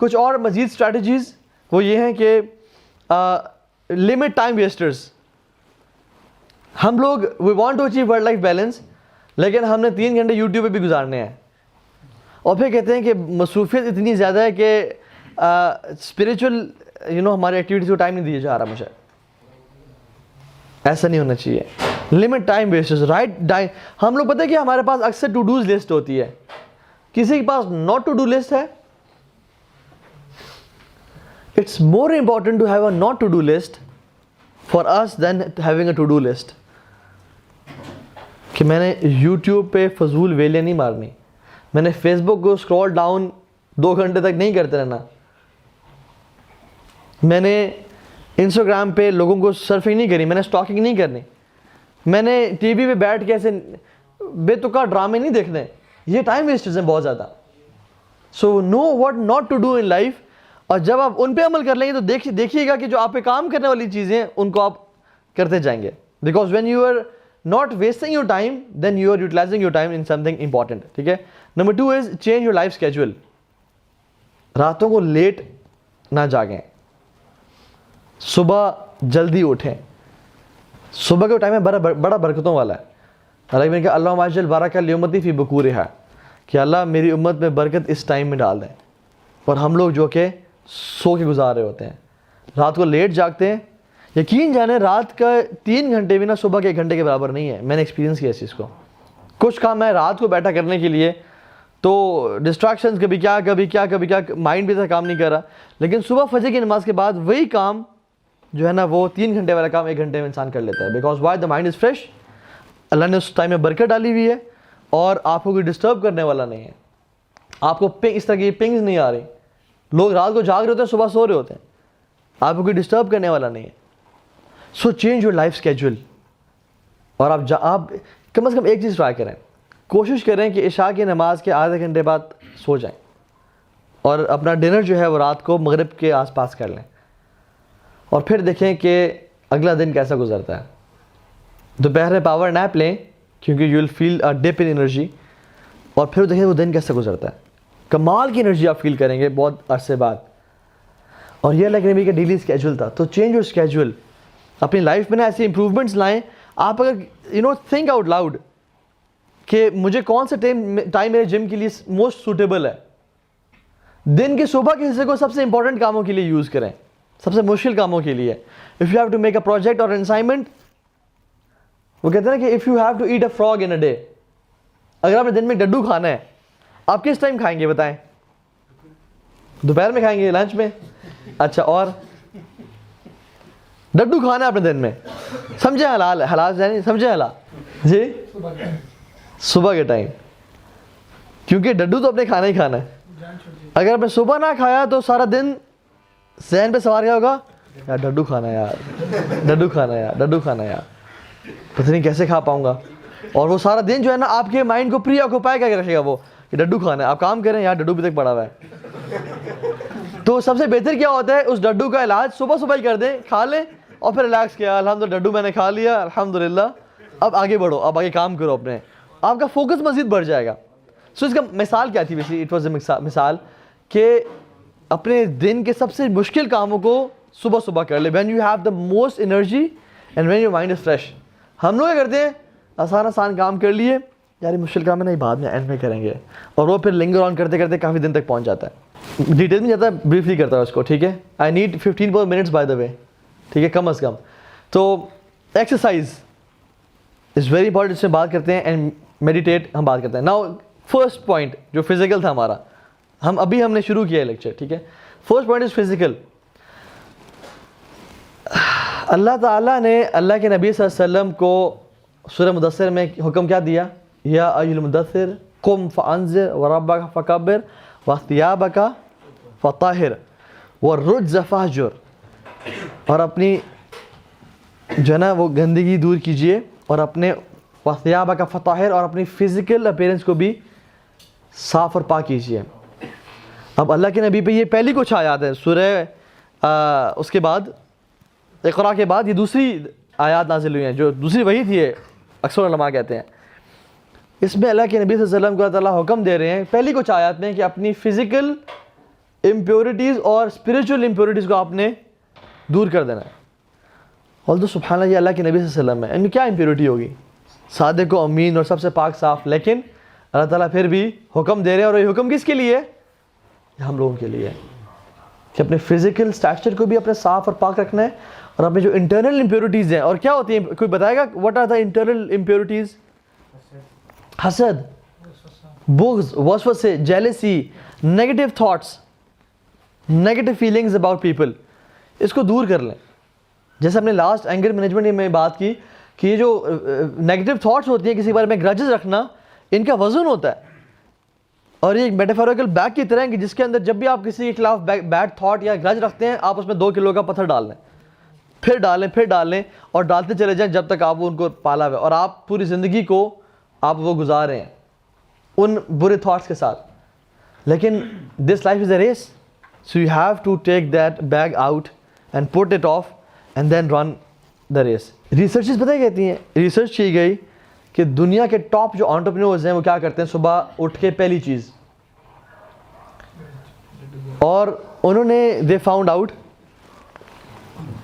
کچھ اور مزید اسٹریٹجیز وہ یہ ہیں کہ لمٹ ٹائم ویسٹرز. ہم لوگ we want to achieve work life balance, لیکن ہم نے 3 گھنٹے یوٹیوب پہ بھی گزارنے ہیں, اور پھر کہتے ہیں کہ مصروفیت اتنی زیادہ ہے کہ اسپریچول ہماری ایکٹیویٹیز کو ٹائم نہیں دیا جا رہا مجھے. ایسا نہیں ہونا چاہیے. Limit time wasters, right time. ہم لوگ پتہ ہے کہ ہمارے پاس اکثر ٹو ڈوز لسٹ ہوتی ہے, کسی کے پاس ناٹ ٹو ڈو لسٹ ہے. It's more important to have a not to do list for us than having a to do list. کہ میں نے یوٹیوب پہ فضول ویلیں نہیں مارنی, میں نے فیس بک کو اسکرول ڈاؤن 2 گھنٹے تک نہیں کرتے رہنا, میں نے انسٹاگرام پہ لوگوں کو سرفنگ نہیں کرنی, میں نے اسٹاکنگ نہیں کرنی, میں نے ٹی وی پہ بیٹھ کے ایسے بے تکا ڈرامے نہیں دیکھنے. یہ ٹائم ویسٹرز ہیں بہت زیادہ. So know what not to do in life, اور جب آپ ان پہ عمل کر لیں گے تو دیکھیے گا کہ جو آپ پہ کام کرنے والی چیزیں ان کو آپ کرتے جائیں گے. Because when you are not wasting your time, then you are utilizing your time in something important. ٹھیک ہے. Number 2 is change your life schedule. راتوں کو لیٹ نہ جاگیں, صبح جلدی اٹھیں. صبح کا ٹائم ہے بڑا برکتوں والا ہے. اللہ نے کہا اللہم اجعل برکۃ لامتی فی بکورہا, کہ اللہ میری امت میں برکت اس ٹائم میں ڈال دیں. اور ہم لوگ جو کہ سو کے گزار رہے ہوتے ہیں, رات کو لیٹ جاگتے ہیں. یقین جانے رات کا 3 گھنٹے بھی نا صبح کے 1 گھنٹے کے برابر نہیں ہے. میں نے ایکسپیرینس کیا اس چیز کو. کچھ کام ہے رات کو بیٹھا کرنے کے لیے تو ڈسٹریکشنز کبھی کیا مائنڈ بھی ایسا کام نہیں کر رہا, لیکن صبح فجر کی نماز کے بعد وہی کام جو ہے نا وہ 3 گھنٹے والا کام 1 گھنٹے میں انسان کر لیتا ہے. Because why the mind is fresh, Allah نے اس ٹائم میں برکت ڈالی ہوئی ہے اور آپ کو کوئی ڈسٹرب کرنے والا نہیں ہے. آپ کو اس طرح کی پنگز نہیں آ رہی. لوگ رات کو جاگ رہے ہوتے ہیں, صبح سو رہے ہوتے ہیں, آپ کو کوئی ڈسٹرب کرنے والا نہیں ہے. So change your life schedule. اور آپ کم از کم ایک چیز ٹرائی کریں, کوشش کریں کہ عشاء کی نماز کے آدھے گھنٹے بعد سو جائیں اور اپنا ڈنر جو ہے وہ رات کو مغرب کے آس پاس کر لیں, اور پھر دیکھیں کہ اگلا دن کیسا گزرتا ہے. دوپہر میں پاور نیپ لیں کیونکہ you will feel dip in energy, اور پھر دیکھیں وہ دن کیسا گزرتا ہے. کمال کی انرجی آپ فیل کریں گے بہت عرصے بعد. اور یہ اللہ کے نبی کا ڈیلی اسکیجول تھا. تو چینج یور اسکیجول, اپنی لائف میں نا ایسی امپروومنٹس لائیں. آپ اگر تھنک آؤٹ لاؤڈ کہ مجھے کون سا ٹائم میرے جم کے لیے موسٹ سوٹیبل ہے, دن کے صبح کے حصے کو سب سے امپورٹنٹ کاموں کے لیے یوز کریں, سب سے مشکل کاموں کے لیے. If you have to make a project اور اسائنمنٹ, وہ کہتے ہیں نا کہ if you have to eat a frog in a day, اگر آپ نے دن میں ڈڈو کھانا ہے آپ کس ٹائم کھائیں گے بتائیں؟ دوپہر میں کھائیں گے, لنچ میں؟ اچھا, اور ڈڈو کھانا ہے اپنے دن میں, سمجھے حلال ہے, حلال نہیں سمجھے حلال جی, صبح کے ٹائم, کیونکہ ڈڈو تو اپنے کھانا ہی کھانا ہے. اگر آپ نے صبح نہ کھایا تو سارا دن ذہن پہ سوار کیا ہوگا, یار ڈڈو کھانا ہے, یار ڈڈو کھانا ہے, یار ڈڈو کھانا ہے, یار پتہ نہیں کیسے کھا پاؤں گا. اور وہ سارا دن جو ہے نا آپ کے مائنڈ کو پری آکوپائی کر کے رکھے گا وہ کہ ڈڈو کھانا ہے. آپ کام کریں, یار ڈڈو بھی تک پڑا ہوا ہے. تو سب سے بہتر کیا ہوتا ہے, اس ڈڈو کا علاج صبح ہی کر دیں, کھا لیں اور پھر ریلیکس کیا, الحمدللہ ڈڈو میں نے کھا لیا, الحمدللہ اب آگے بڑھو, اب آگے کام کرو اپنے, آپ کا فوکس مزید بڑھ جائے گا. سو اس کا مثال کیا تھی, بیسکلی اٹ واز اے مثال کہ اپنے دن کے سب سے مشکل کاموں کو صبح کر لے, when you have the most energy and when your mind is fresh. ہم لوگ کیا کرتے ہیں, آسان کام کر لیے, یار یہ مشکل کام ہے نہیں بعد میں اینڈ میں کریں گے, اور وہ پھر لنگر آن کرتے کرتے کافی دن تک پہنچ جاتا ہے. ڈیٹیل میں جاتا ہے, بریفلی کرتا ہے اس کو, ٹھیک ہے. I need 15 minutes by the way, ٹھیک ہے, کم از کم. تو ایکسرسائز از ویری امپورٹنٹ, اس میں بات کرتے ہیں, اینڈ میڈیٹیٹ ہم بات کرتے ہیں. ناؤ فرسٹ پوائنٹ جو فزیکل تھا ہمارا, ہم نے شروع کیا ہے لیکچر, ٹھیک ہے. First point is physical. Allah تعالیٰ نے اللہ کے نبی صلی اللہ علیہ وسلم کو سورہ مدثر میں حکم کیا دیا, یا ایھا المدثر قم فانذر وربک فکبر وثیابک فطہر والرجز فاہجر, اور اپنی جو ہے نا وہ گندگی دور کیجیے, اور اپنے وثیابک فطہر, اور اپنی فزیکل اپیرنس کو بھی صاف اور پاک کیجیے. اب اللہ کے نبی پہ یہ پہلی کچھ آیات ہے سورہ اس کے بعد اقرا کے بعد یہ دوسری آیات نازل ہوئی ہیں, جو دوسری وہی تھی اکثر علماء کہتے ہیں. اس میں اللہ کے نبی صلی اللہ علیہ وسلم کو اللہ تعالیٰ حکم دے رہے ہیں پہلی کچھ آیات میں کہ اپنی فزیکل امپیورٹیز اور اسپریچول امپیورٹیز کو آپ نے دور کر دینا ہے. اور تو سبحان اللہ, یہ اللہ کے نبی صلی اللہ علیہ وسلم ہے, ان میں کیا امپیورٹی ہوگی, صادق و امین اور سب سے پاک صاف, لیکن اللہ تعالیٰ پھر بھی حکم دے رہے ہیں. اور یہ حکم کس کے لیے ہے؟ ہم لوگوں کے لیے, کہ اپنے فزیکل اسٹرکچر کو بھی اپنے صاف اور پاک رکھنا ہے, اور اپنے جو انٹرنل امپیورٹیز ہیں. اور کیا ہوتی ہیں, کوئی بتائے گا what are the internal impurities? حسد, بغض, وسوسے, jealousy, negative thoughts, negative feelings about people, اس کو دور کر لیں. جیسے ہم نے لاسٹ اینگر مینجمنٹ میں بات کی کہ یہ جو نیگیٹو تھاٹس ہوتی ہیں, کسی کے بارے میں گرجز رکھنا, ان کا وزن ہوتا ہے, اور یہ ایک میٹافوریکل بیگ کی طرح ہے کہ جس کے اندر جب بھی آپ کسی کے خلاف بیڈ تھاٹ یا گرج رکھتے ہیں, آپ اس میں 2 کلو کا پتھر ڈال لیں, پھر ڈالیں اور ڈالتے چلے جائیں جب تک آپ ان کو پالا ہوئے, اور آپ پوری زندگی کو آپ وہ گزار رہے ہیں ان برے تھاٹس کے ساتھ. لیکن this life is a race, so you have to take that bag out and put it off and then run the race. Researches پتہ کہتی ہیں, ریسرچ کی گئی کہ دنیا کے ٹاپ جو انٹرپرینورز ہیں وہ کیا کرتے ہیں, صبح اٹھ کے پہلی چیز, اور انہوں نے دے فاؤنڈ آؤٹ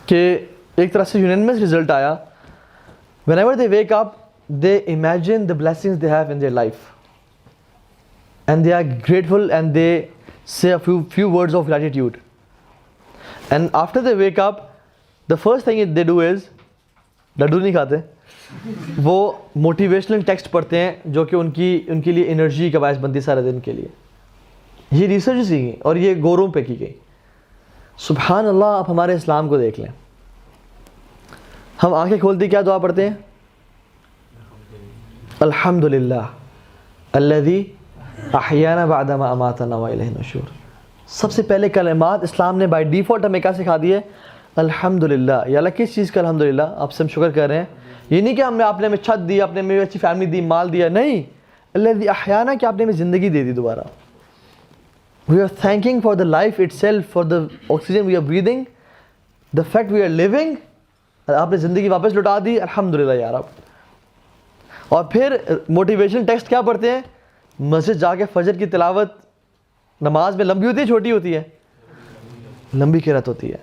کہ ایک طرح سے یونینمس رزلٹ آیا, whenever they wake up they imagine the blessings they have in their life and they are grateful and they say a few words of gratitude, and after they wake up the first thing they do is laddu نہیں کھاتے, وہ موٹیویشنل ٹیکسٹ پڑھتے ہیں جو کہ ان کے لیے انرجی کا باعث بنتی سارے دن کے لیے. یہ ریسرچ سی گئی اور یہ گوروں پہ کی گئی. سبحان اللہ. آپ ہمارے اسلام کو دیکھ لیں. ہم آنکھیں کھولتے کیا دعا پڑھتے ہیں؟ الحمدللہ الذی احیانا بعد ما اماتنا والیہ النشور. سب سے پہلے کلمات اسلام نے بائی ڈیفالٹ ہمیں کیا سکھا دیے؟ الحمدللہ. یا اللہ کس چیز کا الحمدللہ؟ آپ سے ہم شکر کر رہے ہیں. یہ نہیں کہ آپ نے ہمیں چھت دی, آپ نے ہمیں اچھی فیملی دی, مال دیا. نہیں, الذی احیانا کہ آپ نے ہمیں زندگی دے دی دوبارہ. We are thanking for the life itself, for the oxygen we are breathing, the fact we are living. آپ نے زندگی واپس لٹا دی, الحمدللہ یا رب. اور پھر موٹیویشن ٹیکسٹ کیا پڑھتے ہیں؟ مسجد جا کے فجر کی تلاوت نماز میں لمبی ہوتی ہے چھوٹی ہوتی ہے؟ لمبی قرات ہوتی ہے.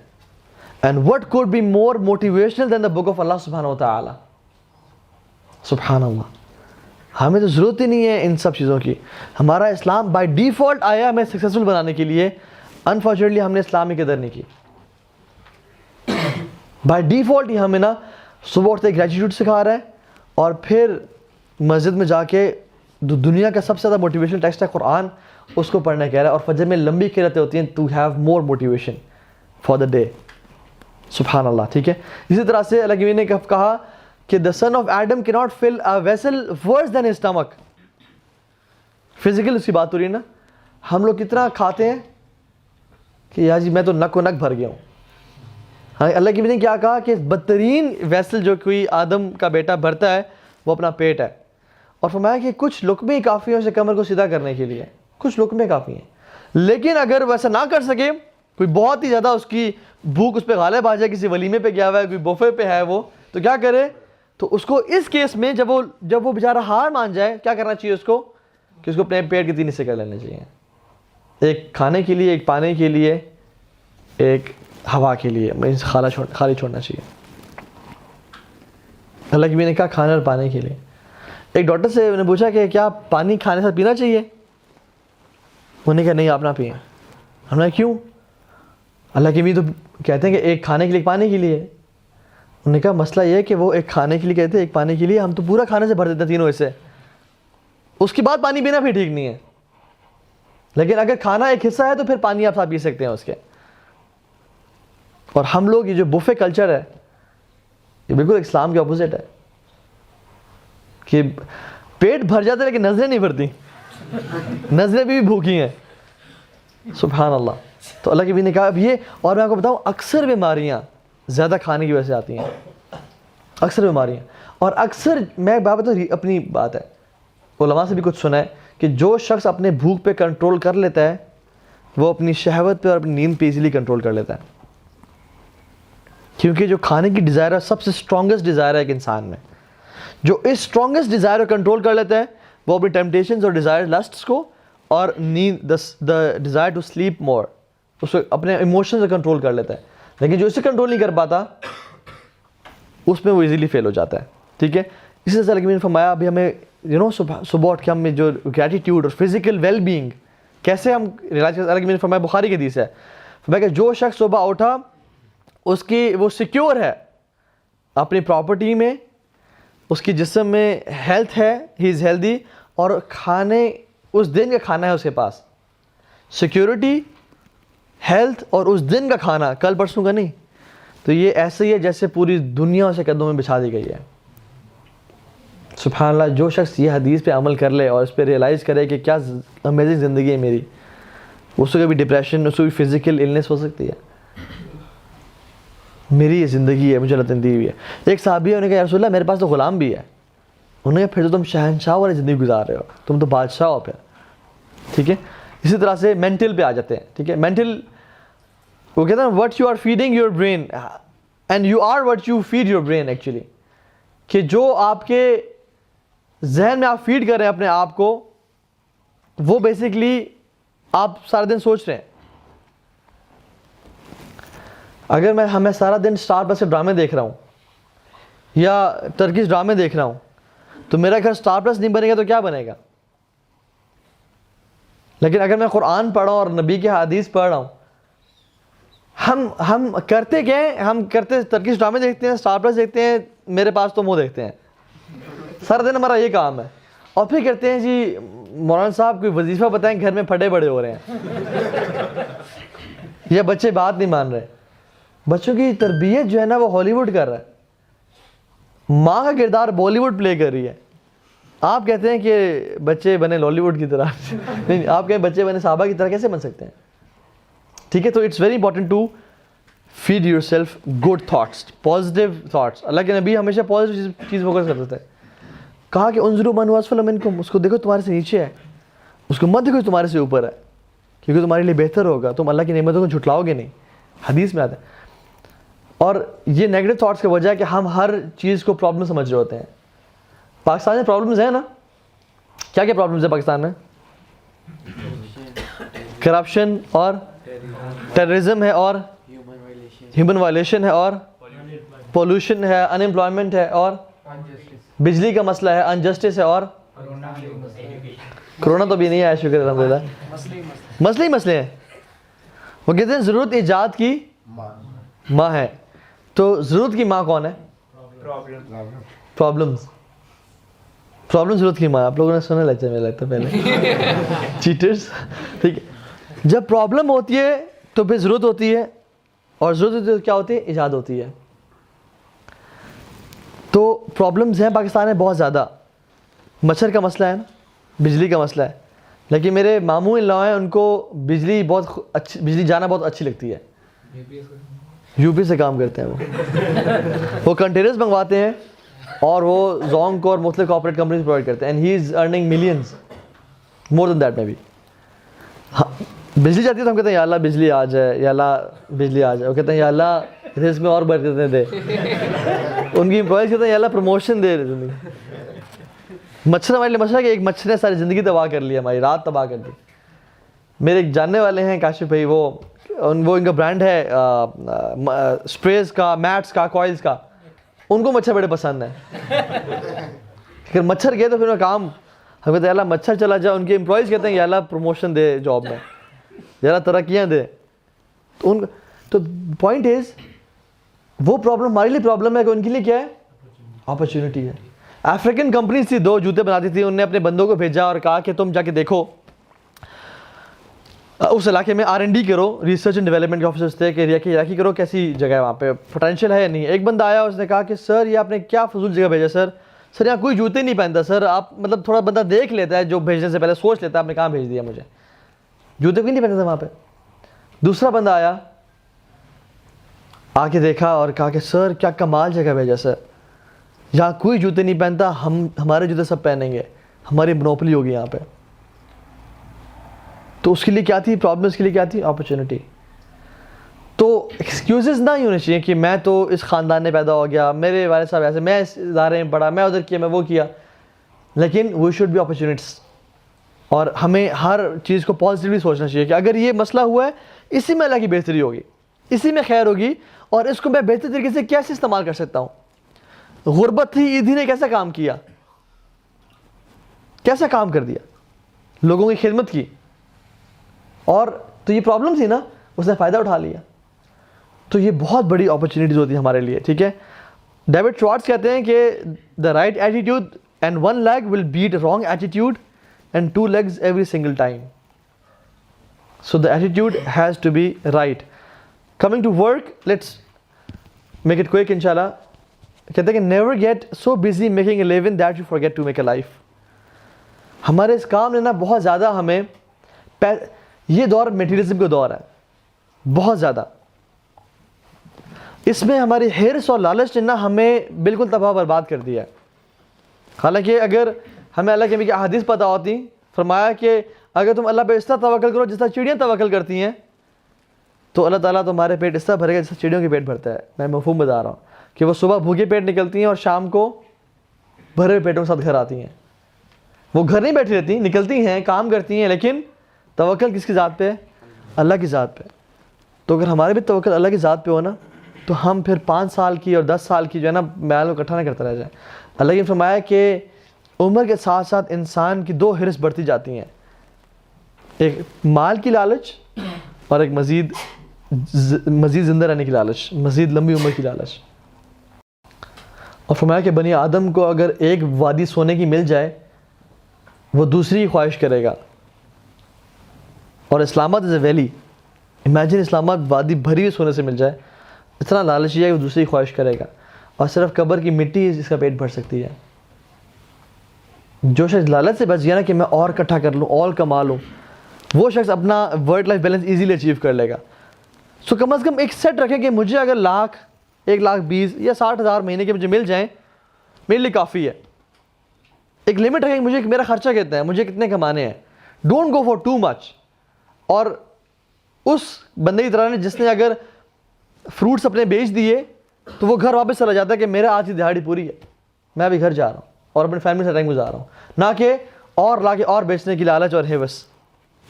And what could be more motivational than the book of Allah subhanahu wa ta'ala? سبحان اللہ. ہمیں تو ضرورت ہی نہیں ہے ان سب چیزوں کی. ہمارا اسلام بائی ڈیفالٹ آیا ہمیں سکسیزفل بنانے کے لیے. انفارچونیٹلی ہم نے اسلام کی قدر نہیں کی. بائی ڈیفالٹ ہی ہمیں نا صبح اٹھتے گریجویٹ سکھا رہا ہے اور پھر مسجد میں جا کے دنیا کا سب سے زیادہ موٹیویشن ٹیکسٹ ہے قرآن, اس کو پڑھنے کہہ رہا ہے. اور فجر میں لمبی قراتیں ہوتی ہیں to have more motivation for the day. سبحان اللہ. ٹھیک ہے. اسی طرح سے اللہ کے نے کہا کہ the son of Adam cannot fill a vessel worse than his stomach. Physical اس کی بات ہو رہی ہے نا. ہم لوگ کتنا کھاتے ہیں کہ یار جی میں تو نک و نک بھر گیا ہوں. ہاں, اللہ کی نے کیا کہا کہ بدترین ویسل جو کوئی آدم کا بیٹا بھرتا ہے وہ اپنا پیٹ ہے. اور فرمایا کہ کچھ لقمے ہی کافی ہیں اسے کمر کو سیدھا کرنے کے لیے. کچھ لقمے کافی ہیں. لیکن اگر ویسا نہ کر سکے, کوئی بہت ہی زیادہ اس کی بھوک اس پہ غالب آ جائے, کسی ولیمے پہ گیا ہوا ہے, کوئی بوفے پہ ہے وہ, تو کیا کرے؟ تو اس کو اس کیس میں جب وہ بیچارہ ہار مان جائے, کیا کرنا چاہیے اس کو؟ کہ اس کو اپنے پیٹ کے 3 حصے کر لینے چاہیے. ایک کھانے کے لیے, ایک پانے کے لیے, ایک ہوا کے لیے. خالی چھوڑنا چاہیے. اللہ کی بھی نے کہا کھانے اور پانے کے لیے. ایک ڈاکٹر سے نے پوچھا کہ کیا پانی کھانے سے پینا چاہیے؟ انہوں نے کہا نہیں, آپ نہ پئیں. ہم نے کیوں؟ اللہ کی بھی تو کہتے ہیں کہ ایک کھانے کے لیے, ایک پانے کے لیے. انہوں نے کہا مسئلہ یہ ہے کہ وہ ایک کھانے کے لیے کہتے ہیں, ایک پانے کے لیے. ہم تو پورا کھانے سے بھر دیتے ہیں تینوں حصے, اس کے بعد پانی پینا پھر ٹھیک نہیں ہے. لیکن اگر کھانا ایک حصہ ہے تو پھر پانی آپ ساتھ پی سکتے ہیں اس کے. اور ہم لوگ یہ جو بفے کلچر ہے یہ بالکل اسلام کے اپوزٹ ہے کہ پیٹ بھر جاتا ہے لیکن نظریں نہیں بھرتی, نظریں بھی بھوکی ہیں. سبحان اللہ. تو اللہ کے بھی نے کہا اب یہ, اور میں آپ کو بتاؤں اکثر بیماریاں زیادہ کھانے کی وجہ سے آتی ہیں. اکثر بیماریاں. اور اکثر میں بات اپنی بات ہے, علماء سے بھی کچھ سنا ہے کہ جو شخص اپنے بھوک پہ کنٹرول کر لیتا ہے وہ اپنی شہوت پہ اور اپنی نیند پہ ایزیلی کنٹرول کر لیتا ہے. کیونکہ جو کھانے کی ڈیزائر ہے سب سے اسٹرانگسٹ ڈیزائر ہے ایک انسان میں. جو اس اسٹرانگسٹ ڈیزائر کو کنٹرول کر لیتا ہے وہ اپنی ٹیمپٹیشنز اور ڈیزائر لسٹس کو اور نیند دا ڈیزائر ٹو سلیپ مور, اس کو اپنے ایموشنز کو کنٹرول کر لیتا ہے. لیکن جو اسے کنٹرول نہیں کر پاتا اس میں وہ ایزیلی فیل ہو جاتا ہے. ٹھیک ہے. اسی طرح نے فرمایا ابھی ہمیں صبح اٹھ کے ہمیں جو گریٹیٹیوڈ اور فزیکل ویل بینگ کیسے ہم ریلائز کرتے ہیں. میں نے فرمایا بخاری کی حدیث ہے, فرمایا کہ جو شخص صبح اٹھا اس کی وہ سیکیور ہے اپنی پراپرٹی میں, اس کی جسم میں ہیلتھ ہے, ہی از ہیلدی, اور کھانے اس دن کا کھانا ہے اس کے پاس, سیکیورٹی, ہیلتھ اور اس دن کا کھانا, کل پرسوں کا نہیں. تو یہ ایسے ہی ہے جیسے پوری دنیا اسے قدموں میں بچھا دی گئی ہے. سبحان اللہ. جو شخص یہ حدیث پہ عمل کر لے اور اس پہ ریئلائز کرے کہ کیا امیزنگ زندگی ہے میری, اس کو کبھی ڈپریشن, اس کو بھی فزیکل النس ہو سکتی ہے. میری یہ زندگی ہے, مجھے اللہ نے دی ہوئی ہے. ایک صحابی ہے, انہوں نے کہا یا رسول اللہ میرے پاس تو غلام بھی ہے. انہوں نے کہا پھر تو تم شہنشاہ والی زندگی گزار رہے ہو, تم تو بادشاہ ہو پھر. ٹھیک ہے. اسی طرح سے مینٹل پہ آ جاتے ہیں. ٹھیک ہے. مینٹل وہ کہتے ہیں what you are feeding your brain and you are what you feed your brain actually, کہ جو آپ کے ذہن میں آپ فیڈ کر رہے ہیں اپنے آپ کو وہ بیسکلی آپ سارا دن سوچ رہے ہیں. اگر میں سارا دن اسٹار پلس سے ڈرامے دیکھ رہا ہوں یا ٹرکش ڈرامے دیکھ رہا ہوں تو میرا گھر اسٹار پلس نہیں بنے گا تو کیا بنے گا. لیکن اگر میں قرآن پڑھ رہا ہوں اور نبی کے حدیث پڑھ رہا ہوں, ہم کرتے کیا ہیں, ہم کرتے ٹرکش ڈرامے دیکھتے ہیں, اسٹار پلس دیکھتے ہیں, میرے پاس تو منہ دیکھتے ہیں. سارا دن ہمارا یہ کام ہے, اور پھر کہتے ہیں جی مولانا صاحب کوئی وظیفہ بتائیں, گھر میں پھٹے بڑے ہو رہے ہیں یا بچے بات نہیں مان رہے. بچوں کی تربیت جو ہے نا وہ ہالی ووڈ کر رہا ہے, ماں کا کردار بالی ووڈ پلے کر رہی ہے. آپ کہتے ہیں کہ بچے بنے لالی ووڈ کی طرح, نہیں, آپ کہیں بچے بنے صحابہ کی طرح, کیسے بن سکتے ہیں؟ ٹھیک ہے, تو it's very important to feed yourself good thoughts, positive thoughts. Allah کے نبی ہمیشہ پازیٹیو چیز فوکس کرتے تھے. کہا کہ انظروا من هو اسفل منکم, اس کو دیکھو تمہارے سے نیچے ہے, اس کو مت دیکھو تمہارے سے اوپر ہے, کیونکہ تمہارے لیے بہتر ہوگا, تم اللہ کی نعمتوں کو جھٹلاؤ گے نہیں. حدیث میں آتا ہے. اور یہ نیگیٹو تھاٹس کی وجہ ہے کہ ہم ہر چیز کو پرابلم سمجھ رہے ہوتے ہیں. پاکستان میں پرابلمز ہیں نا, کیا کیا پرابلمز ہیں پاکستان میں؟ کرپشن اور ٹیررزم ہے, اور ہیومن وائلیشن ہے, اور پولوشن ہے, ان امپلائمنٹ ہے, اور بجلی کا مسئلہ ہے, انجسٹس ہے, اور کرونا تو بھی نہیں آیا شکر الحمدللہ. مسئلے ہی مسئلے ہیں. وہ کہتے ہیں ضرورت ایجاد کی ماں ہے. تو ضرورت کی ماں کون ہے؟ پرابلمز. پرابلم ضرورت کی ماں. آپ لوگوں نے سنا لیکچر میں لگتا ہے پہلے چیٹرز. ٹھیک ہے, جب پرابلم ہوتی ہے تو پھر ضرورت ہوتی ہے, اور ضرورت ہوتی ہے تو کیا ہوتی ہے؟ ایجاد ہوتی ہے. تو پرابلمز ہیں پاکستان میں بہت زیادہ. مچھر کا مسئلہ ہے نا, بجلی کا مسئلہ ہے, لیکن میرے ماموں ان لا ہیں, ان کو بجلی بہت اچھی, بجلی جانا بہت اچھی لگتی ہے. یو پی سے کام کرتے ہیں وہ کنٹینرز منگواتے ہیں, اور وہ زونگ کو اور مختلف کارپوریٹ کمپنیز پرووائڈ کرتے ہیں, and he is earning millions, more than that میں بھی. بجلی جاتی ہے تو ہم کہتے ہیں یا اللہ بجلی آ جائے, یا اللہ بجلی آ جائے. وہ کہتے ہیں یا اللہ رزق میں اور برکتیں دے. ان کی امپلائیز کہتے ہیں یا اللہ پروموشن دے زندگی. مچھر ہمارے لیے مسئلہ ہے کہ ایک مچھر نے ساری زندگی تباہ کر لی, ہماری رات تباہ کر دی. میرے ایک جاننے والے ہیں کاشف بھائی, وہ ان کا برانڈ ہے اسپریز کا, میٹس کا, کوائلز کا. ان کو مچھر بڑے پسند ہیں. اگر مچھر گئے تو پھر کام, ہم کہتے ہیں اللہ مچھر چلا جائے. ان کے امپلائیز کہتے ہیں یا اللہ پروموشن دے جاب میں, یا اللہ ترقیاں دے. تو پوائنٹ از, وہ پرابلم ہمارے لیے پرابلم ہے کہ ان کے لیے کیا ہے؟ اپرچونٹی ہے. افریقن کمپنیز تھی, 2 جوتے بناتی تھی, انہوں نے اپنے بندوں کو بھیجا اور کہا کہ تم جا کے دیکھو اس علاقے میں R&D کرو. ریسرچ اینڈ ڈیولپمنٹ کے آفیسرز تھے کہ ریاکی کرو کیسی جگہ ہے وہاں پہ, پوٹینشیل ہے یا نہیں. ایک بندہ آیا, اس نے کہا کہ سر یہ آپ نے کیا فضول جگہ بھیجا سر, سر یہاں کوئی جوتے نہیں پہنتا سر. آپ مطلب تھوڑا بندہ دیکھ لیتا ہے, جو بھیجنے سے پہلے سوچ لیتا ہے آپ نے کہاں بھیج دیا مجھے, جوتے کوئی نہیں پہنتا تھا وہاں پہ. دوسرا بندہ آیا, آ کے دیکھا اور کہا کہ سر کیا کمال جگہ بھیجا سر, یہاں کوئی جوتے نہیں پہنتا, ہمارے جوتے سب پہنیں گے, ہماری مونوپلی ہوگی یہاں پہ. تو اس کے لیے کیا تھی پرابلم, اس کے لیے کیا تھی اپرچونٹی. تو ایکسکیوزز نہ ہی ہونے چاہیے کہ میں تو اس خاندان میں پیدا ہو گیا, میرے والد صاحب ایسے, میں اس ادارے میں پڑھا, میں ادھر کیا, میں وہ کیا. لیکن وی شوڈ بی اپرچونیٹیز, اور ہمیں ہر چیز کو پازیٹیولی سوچنا چاہیے کہ اگر یہ مسئلہ ہوا ہے, اسی میں اللہ کی بہتری ہوگی, اسی میں خیر ہوگی, اور اس کو میں بہتر طریقے سے کیسے استعمال کر سکتا ہوں. غربت تھی, عیدی نے کیسا کام کیا, کیسا کام کر دیا, لوگوں کی خدمت کی. اور تو یہ پرابلم تھی نا, اس نے فائدہ اٹھا لیا. تو یہ بہت بڑی اپرچونیٹیز ہوتی ہے ہمارے لیے. ٹھیک ہے, ڈیوڈ شوارٹز کہتے ہیں کہ the right attitude and 1 leg will beat wrong attitude and 2 legs every single time. So the attitude has to be right. Coming to work, let's make it quick انشاءاللہ. کہتے ہیں کہ never get so busy making a living that you forget to make a life. ہمارے اس کام نے نا بہت زیادہ ہمیں, یہ دور میٹیریلزم کا دور ہے بہت زیادہ, اس میں ہماری ہرس اور لالچ نے نا ہمیں بالکل تباہ برباد کر دیا ہے. حالانکہ اگر ہمیں اللہ کے نبی کی احادیث پتہ ہوتی, فرمایا کہ اگر تم اللہ پہ اس طرح توکل کرو جس طرح چڑیاں توکل کرتی ہیں, تو اللہ تعالیٰ تمہارے پیٹ اس طرح بھرے گا جس طرح چڑیوں کے پیٹ بھرتا ہے. میں مفہوم بتا رہا ہوں کہ وہ صبح بھوکے پیٹ نکلتی ہیں اور شام کو بھرے ہوئے پیٹوں کے ساتھ گھر آتی ہیں. وہ گھر نہیں بیٹھی رہتی, نکلتی ہیں, کام کرتی ہیں, لیکن توکل کس کی ذات پہ ہے؟ اللہ کی ذات پہ. تو اگر ہمارے بھی توکل اللہ کی ذات پہ ہو نا, تو ہم پھر 5 سال کی اور 10 سال کی جو ہے نا میل کو اکٹھا نہ کرتا رہ جائے. اللہ نے فرمایا کہ عمر کے ساتھ ساتھ انسان کی 2 ہرس بڑھتی جاتی ہیں, ایک مال کی لالچ اور ایک مزید زندہ رہنے کی لالچ, مزید لمبی عمر کی لالچ. اور فرمایا کہ بنی آدم کو اگر ایک وادی سونے کی مل جائے وہ دوسری خواہش کرے گا. اور اسلام آباد از اے ویلی, امیجن اسلام آباد وادی بھری ہوئی سونے سے مل جائے, اتنا لالچی ہے کہ وہ دوسری خواہش کرے گا. اور صرف قبر کی مٹی اس کا پیٹ بھر سکتی ہے. جو شخص لالچ سے بچ گیا نا کہ میں اور اکٹھا کر لوں اور کما لوں, وہ شخص اپنا work life balance easily achieve کر لے گا. سو کم از کم ایک سیٹ رکھیں کہ مجھے اگر 1,20,000 یا 60,000 مہینے کے مجھے مل جائیں میرے لیے کافی ہے. ایک لمٹ رکھیں کہ مجھے میرا خرچہ کتنا ہے, مجھے کتنے کمانے ہیں. Don't go for too much. اور اس بندے کی طرح نے جس نے اگر فروٹس اپنے بیچ دیے تو وہ گھر واپس چلا جاتا ہے کہ میرا آج کی دہاڑی پوری ہے, میں ابھی گھر جا رہا ہوں اور اپنے فیملی سے ٹائم گزار رہا ہوں, نہ کہ اور لا کے اور بیچنے کی لالچ اور ہوس.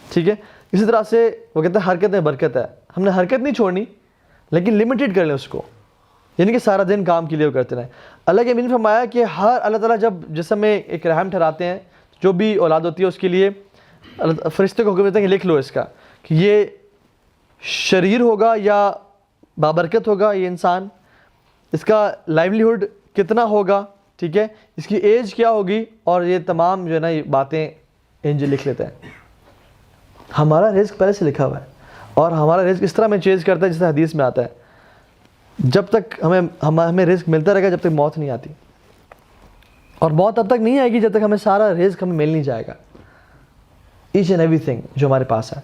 ٹھیک ہے. اسی طرح سے وہ کہتے ہیں حرکت میں برکت ہے. ہم نے حرکت نہیں چھوڑنی لیکن لمیٹڈ کر لیں اس کو, یعنی کہ سارا دن کام کے لیے وہ کرتے رہیں. اللہ کے امین نے فرمایا کہ اللہ تعالیٰ جب جسم میں ایک رحم ٹھہراتے ہیں, جو بھی اولاد ہوتی ہے اس کے لیے فرشتے کو حکم دیتے ہیں کہ لکھ لو اس کا کہ یہ شریر ہوگا یا بابرکت ہوگا یہ انسان, اس کا لائیولیہڈ کتنا ہوگا, ٹھیک ہے, اس کی ایج کیا ہوگی, اور یہ تمام جو ہے نا یہ باتیں انجل لکھ لیتے ہیں. ہمارا رزق پہلے سے لکھا ہوا ہے, اور ہمارا رزق اس طرح میں چینج کرتا ہے جیسے حدیث میں آتا ہے, جب تک ہمیں رزق ملتا رہے گا جب تک موت نہیں آتی. اور موت اب تک نہیں آئے گی جب تک ہمیں سارا رزق ہمیں مل نہیں جائے گا, ایچ اینڈ ایوری تھنگ جو ہمارے پاس ہے.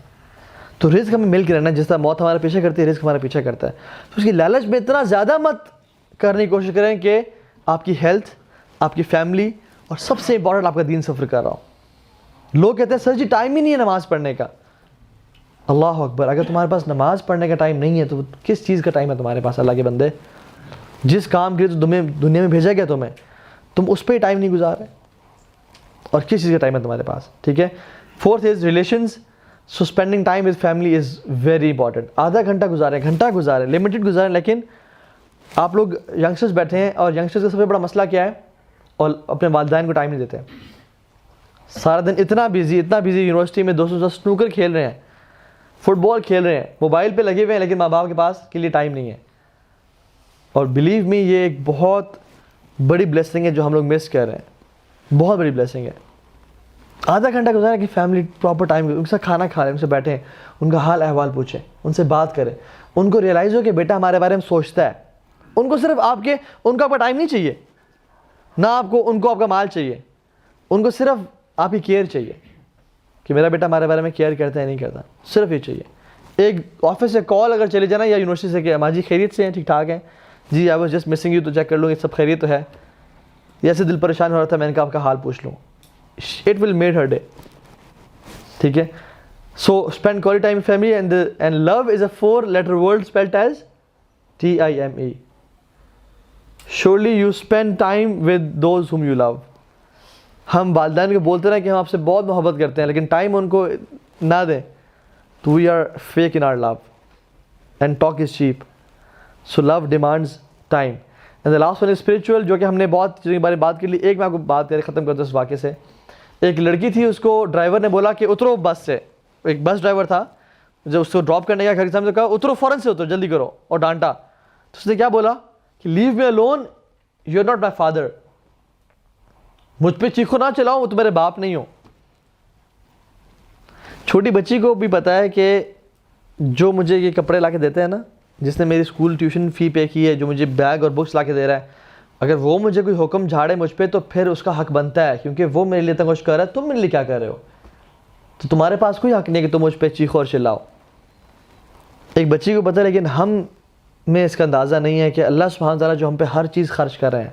تو رزق ہمیں مل کے رہنا, جس طرح موت ہمارا پیچھے کرتی ہے رزق ہمارا پیچھے کرتا ہے. تو اس کی لالچ میں اتنا زیادہ مت کرنے کی کوشش کریں کہ آپ کی ہیلتھ, آپ کی فیملی, اور سب سے امپورٹنٹ آپ کا دین سفر کر رہا ہو. لوگ کہتے ہیں سر جی ٹائم ہی نہیں ہے نماز پڑھنے کا. اللہ اکبر, اگر تمہارے پاس نماز پڑھنے کا ٹائم نہیں ہے تو کس چیز کا ٹائم ہے تمہارے پاس؟ اللہ کے بندے, جس کام کے لیے تمہیں دنیا میں بھیجا گیا تم اس پہ ہی ٹائم نہیں گزار رہے, اور کس چیز کا ٹائم ہے تمہارے پاس؟ ٹھیک ہے. Fourth is relations. So spending time with family is very important. آدھا گھنٹہ گزاریں, لمیٹڈ گزاریں. لیکن آپ لوگ ینگسٹرز بیٹھے ہیں, اور ینگسٹرز کا سب سے بڑا مسئلہ کیا ہے, اور اپنے والدین کو ٹائم نہیں دیتے. سارا دن اتنا بیزی یونیورسٹی میں دوستوں سے سنوکر کھیل رہے ہیں, فٹ بال کھیل رہے ہیں, موبائل پہ لگے ہوئے ہیں, لیکن ماں باپ کے پاس کے لیے ٹائم نہیں ہے. اور بلیو می یہ ایک بہت بڑی بلیسنگ ہے جو ہم لوگ مس کر رہے ہیں, بہت بڑی بلیسنگ ہے. آدھا گھنٹہ گزاریں کہ فیملی پراپر ٹائم, ان سے کھانا کھا رہے ہیں, ان سے بیٹھیں, ان کا حال احوال پوچھیں, ان سے بات کریں, ان کو ریئلائز ہو کہ بیٹا ہمارے بارے میں سوچتا ہے. ان کو صرف ان کو آپ کا ٹائم نہیں چاہیے, نہ ان کو آپ کا مال چاہیے, ان کو صرف آپ کی کیئر چاہیے کہ میرا بیٹا ہمارے بارے میں کیئر کرتا ہے نہیں کرتا, صرف یہ چاہیے. ایک آفس سے کال اگر چلے جانا یا یونیورسٹی سے کہ اما جی خیریت سے ہیں, ٹھیک ٹھاک ہیں جی, I was just missing you, تو چیک کر لوں یہ سب خیریت تو ہے, یا ایسے دل پریشان ہو رہا تھا میں نے کہا آپ کا حال پوچھ لوں. It will made her day. ٹھیک ہے. So spend quality time family. And love is a 4-letter word spelled as TIME. surely you spend time with those whom you love. ہم والدین کو بولتے رہے کہ ہم آپ سے بہت محبت کرتے ہیں, لیکن ٹائم ان کو نہ دیں تو we are fake in our love, and talk is cheap. So love demands time. And the last one is spiritual, جو کہ ہم نے بہت چیزوں کے بارے میں بات کر لی. ایک میں آپ کو بات ختم کرتا ہوں اس واقعے سے. ایک لڑکی تھی, اس کو ڈرائیور نے بولا کہ اترو بس سے. ایک بس ڈرائیور تھا, جب اس کو ڈراپ کرنے کا گھر کے سامنے کہا اترو, فوراً سے اترو, جلدی کرو, اور ڈانٹا. تو اس نے کیا بولا کہ leave me alone, you are not my father. مجھ پہ چیخو نہ چلاؤ, وہ تو میرے باپ نہیں ہو. چھوٹی بچی کو بھی پتا ہے کہ جو مجھے یہ کپڑے لا کے دیتے ہیں نا, جس نے میری اسکول ٹیوشن فی پے کی ہے, جو مجھے بیگ اور بکس لا کے دے رہا ہے, اگر وہ مجھے کوئی حکم جھاڑے مجھ پہ تو پھر اس کا حق بنتا ہے, کیونکہ وہ میرے لیے اتنا کچھ کر رہا ہے, تم میرے لیے کیا کر رہے ہو؟ تو تمہارے پاس کوئی حق نہیں ہے کہ تم مجھ پہ چیخو اور چلاؤ. ایک بچی کو پتہ ہے, لیکن ہم میں اس کا اندازہ نہیں ہے کہ اللہ سبحانہ تعالیٰ جو ہم پہ ہر چیز خرچ کر رہے ہیں,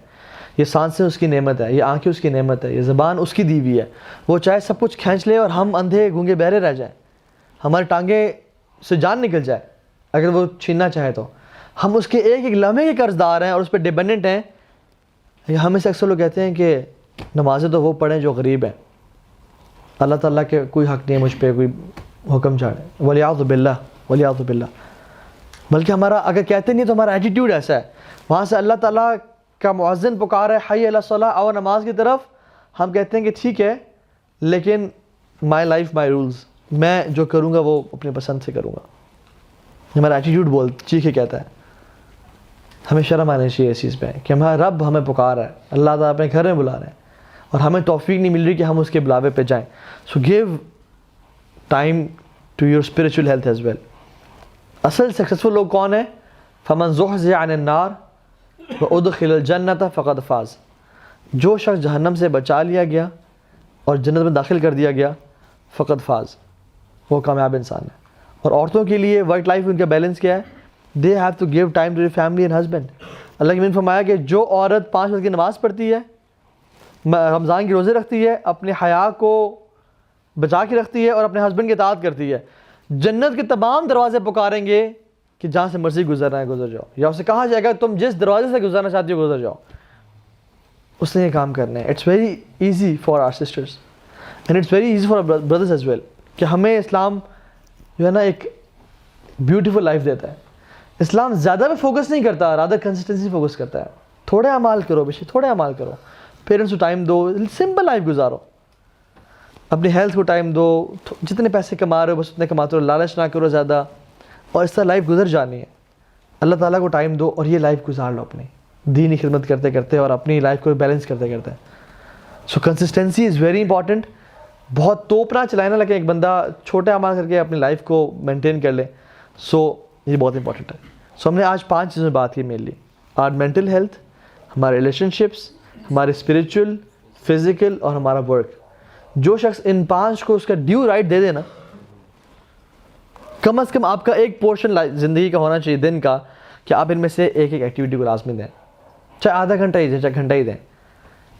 یہ سانسیں اس کی نعمت ہے, یہ آنکھیں اس کی نعمت ہے, یہ زبان اس کی دی ہوئی ہے. وہ چاہے سب کچھ کھینچ لے اور ہم اندھے گونگے بہرے رہ جائیں, ہماری ٹانگیں سے جان نکل جائے, اگر وہ چھیننا چاہے تو ہم اس کے ایک ایک لمحے کے قرض دار ہیں اور اس پہ ڈیپینڈنٹ ہیں. ہمیں سے اکثر لوگ کہتے ہیں کہ نمازیں تو وہ پڑھیں جو غریب ہیں, اللہ تعالیٰ کے کوئی حق نہیں ہے مجھ پہ کوئی حکم چاڑے, ولیعوذ باللہ, ولیعوذ باللہ. بلکہ ہمارا اگر کہتے نہیں تو ہمارا ایٹیٹیوڈ ایسا ہے. وہاں سے اللہ تعالیٰ کا مؤذن پکار ہے حی علی الصلاۃ, آؤ نماز کی طرف, ہم کہتے ہیں کہ ٹھیک ہے, لیکن مائی لائف مائی رولز, میں جو کروں گا وہ اپنے پسند سے کروں گا. ہمارا ایٹیٹیوڈ چیخ کے کہتا ہے. ہمیں شرم آنی چاہیے اس چیز پہ کہ ہمارا رب ہمیں پکار ہے, اللہ تعالیٰ اپنے گھر میں بلا رہے ہیں اور ہمیں توفیق نہیں مل رہی کہ ہم اس کے بلاوے پہ جائیں. So give time to your spiritual health as well. اصل سکسیزفل لوگ کون ہیں؟ فمن زحزح عن النار وادخل الجنۃ فقد فاز. جو شخص جہنم سے بچا لیا گیا اور جنت میں داخل کر دیا گیا, فقد فاز, وہ کامیاب انسان ہے. اور عورتوں کے لیے ورک لائف ان کا بیلنس کیا ہے؟ They have to give time to their family and husband. Allah کے نبی نے فرمایا کہ جو عورت 5 وقت کی نماز پڑھتی ہے, رمضان کے روزے رکھتی ہے, اپنے حیا کو بچا کے رکھتی ہے اور اپنے ہسبینڈ کی اطاعت کرتی ہے, جنت کے تمام دروازے پکاریں گے کہ جہاں سے مرضی گزرنا ہے گزر جاؤ, یا اسے کہا جائے گا تم جس دروازے سے گزرنا چاہتی ہو گزر جاؤ. اس نے یہ کام کرنا ہے. It's very easy for our sisters and it's very easy for our brothers as well کہ ہمیں اسلام جو ہے نا ایک بیوٹیفل لائف دیتا ہے. اسلام زیادہ پہ فوکس نہیں کرتا, رادر کنسسٹنسی فوکس کرتا ہے. تھوڑے اعمال کرو بیشک, تھوڑے اعمال کرو, پیرنٹس کو ٹائم دو, سمپل لائف گزارو, اپنی ہیلتھ کو ٹائم دو, جتنے پیسے کما رہے ہو بس اتنے کماتے رہو, لالچ نہ کرو زیادہ, اور اس طرح لائف گزر جانی ہے. اللہ تعالیٰ کو ٹائم دو اور یہ لائف گزار لو اپنی دینی خدمت کرتے کرتے اور اپنی لائف کو بیلنس کرتے کرتے. سو کنسسٹنسی از ویری امپورٹنٹ. بہت توپنا چلائے نا, لیکن ایک بندہ چھوٹے اعمال کر کے اپنی لائف کو مینٹین کر لے, سو یہ بہت امپورٹنٹ ہے. سو ہم نے آج 5 چیزوں میں بات کی مینلی. آر مینٹل ہیلتھ, ہمارے ریلیشن شپس, ہمارے اسپریچول, فزیکل اور ہمارا ورک. جو شخص ان 5 کو اس کا ڈیو رائٹ دے دے نا, کم از کم آپ کا ایک پورشن زندگی کا ہونا چاہیے دن کا کہ آپ ان میں سے ایک ایکٹیویٹی کو لازمی دیں, چاہے آدھا گھنٹہ ہی دیں, چاہے گھنٹہ ہی دیں.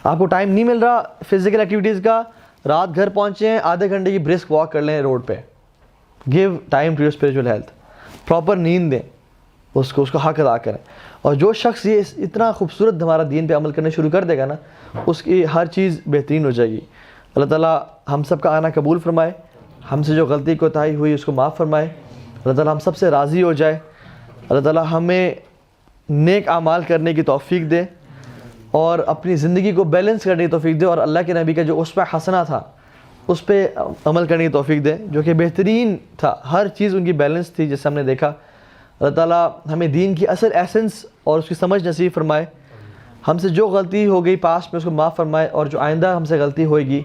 آپ کو ٹائم نہیں مل رہا فزیکل ایکٹیویٹیز کا, رات گھر پہنچے ہیں, آدھے گھنٹے کی برسک واک کر لیں روڈ پہ. Give time to your spiritual health. Proper نیند دیں, اس کا حق ادا کریں. اور جو شخص یہ اتنا خوبصورت ہمارا دین پہ عمل کرنے شروع کر دے گا نا, اس کی ہر چیز بہترین ہو جائے گی. اللہ تعالیٰ ہم سب کا آنا قبول فرمائے, ہم سے جو غلطی کوتاہی ہوئی اس کو معاف فرمائے. اللہ تعالیٰ ہم سب سے راضی ہو جائے. اللہ تعالیٰ ہمیں نیک اعمال کرنے کی توفیق دے اور اپنی زندگی کو بیلنس کرنے کی توفیق دے, اور اللہ کے نبی کا جو اسوہ حسنہ تھا اس پہ عمل کرنے کی توفیق دے, جو کہ بہترین تھا. ہر چیز ان کی بیلنس تھی جیسے ہم نے دیکھا. اللہ تعالیٰ ہمیں دین کی اصل ایسنس اور اس کی سمجھ نصیب فرمائے. ہم سے جو غلطی ہو گئی پاسٹ میں اس کو معاف فرمائے, اور جو آئندہ ہم سے غلطی ہوئے گی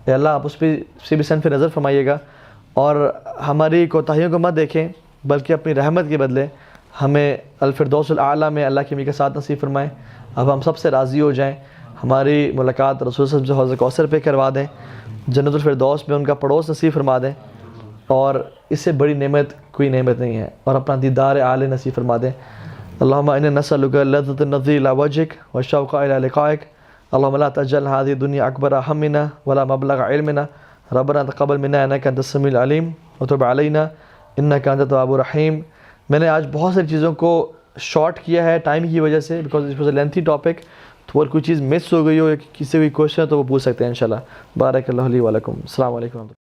یا اللہ آپ اس پہ بھی صنف نظر فرمائیے گا, اور ہماری کوتاہیوں کو مت دیکھیں بلکہ اپنی رحمت کے بدلے ہمیں الفردوس الاعلیٰ میں اللہ کے نبی کا ساتھ نصیب فرمائیں. اب ہم سب سے راضی ہو جائیں, ہماری ملاقات رسول صلی اللہ علیہ وسلم سے حوض کوثر پہ کروا دیں, جنت الفردوس میں ان کا پڑوس نصیب فرما دیں, اور اس سے بڑی نعمت کوئی نعمت نہیں ہے, اور اپنا دیدار اعلی نصیب فرما دیں. اللہم انا نسألک لذۃ النظر الی وجهک والشوق الی لقائک. اللہم لا تجعل هذه الدنيا اکبر همنا ولا مبلغ علمنا. ربنا تقبل منا انک انت السمیع العلیم وتب علینا انک انت التواب الرحیم. میں نے آج بہت ساری چیزوں کو شارٹ کیا ہے ٹائم کی وجہ سے, because it was a lengthy topic. تو اگر کوئی چیز مس ہو گئی ہو یا کسی بھی کوشچن ہے تو وہ پوچھ سکتے ہیں انشاءاللہ. بارک اللہ لی ولکم. السلام علیکم.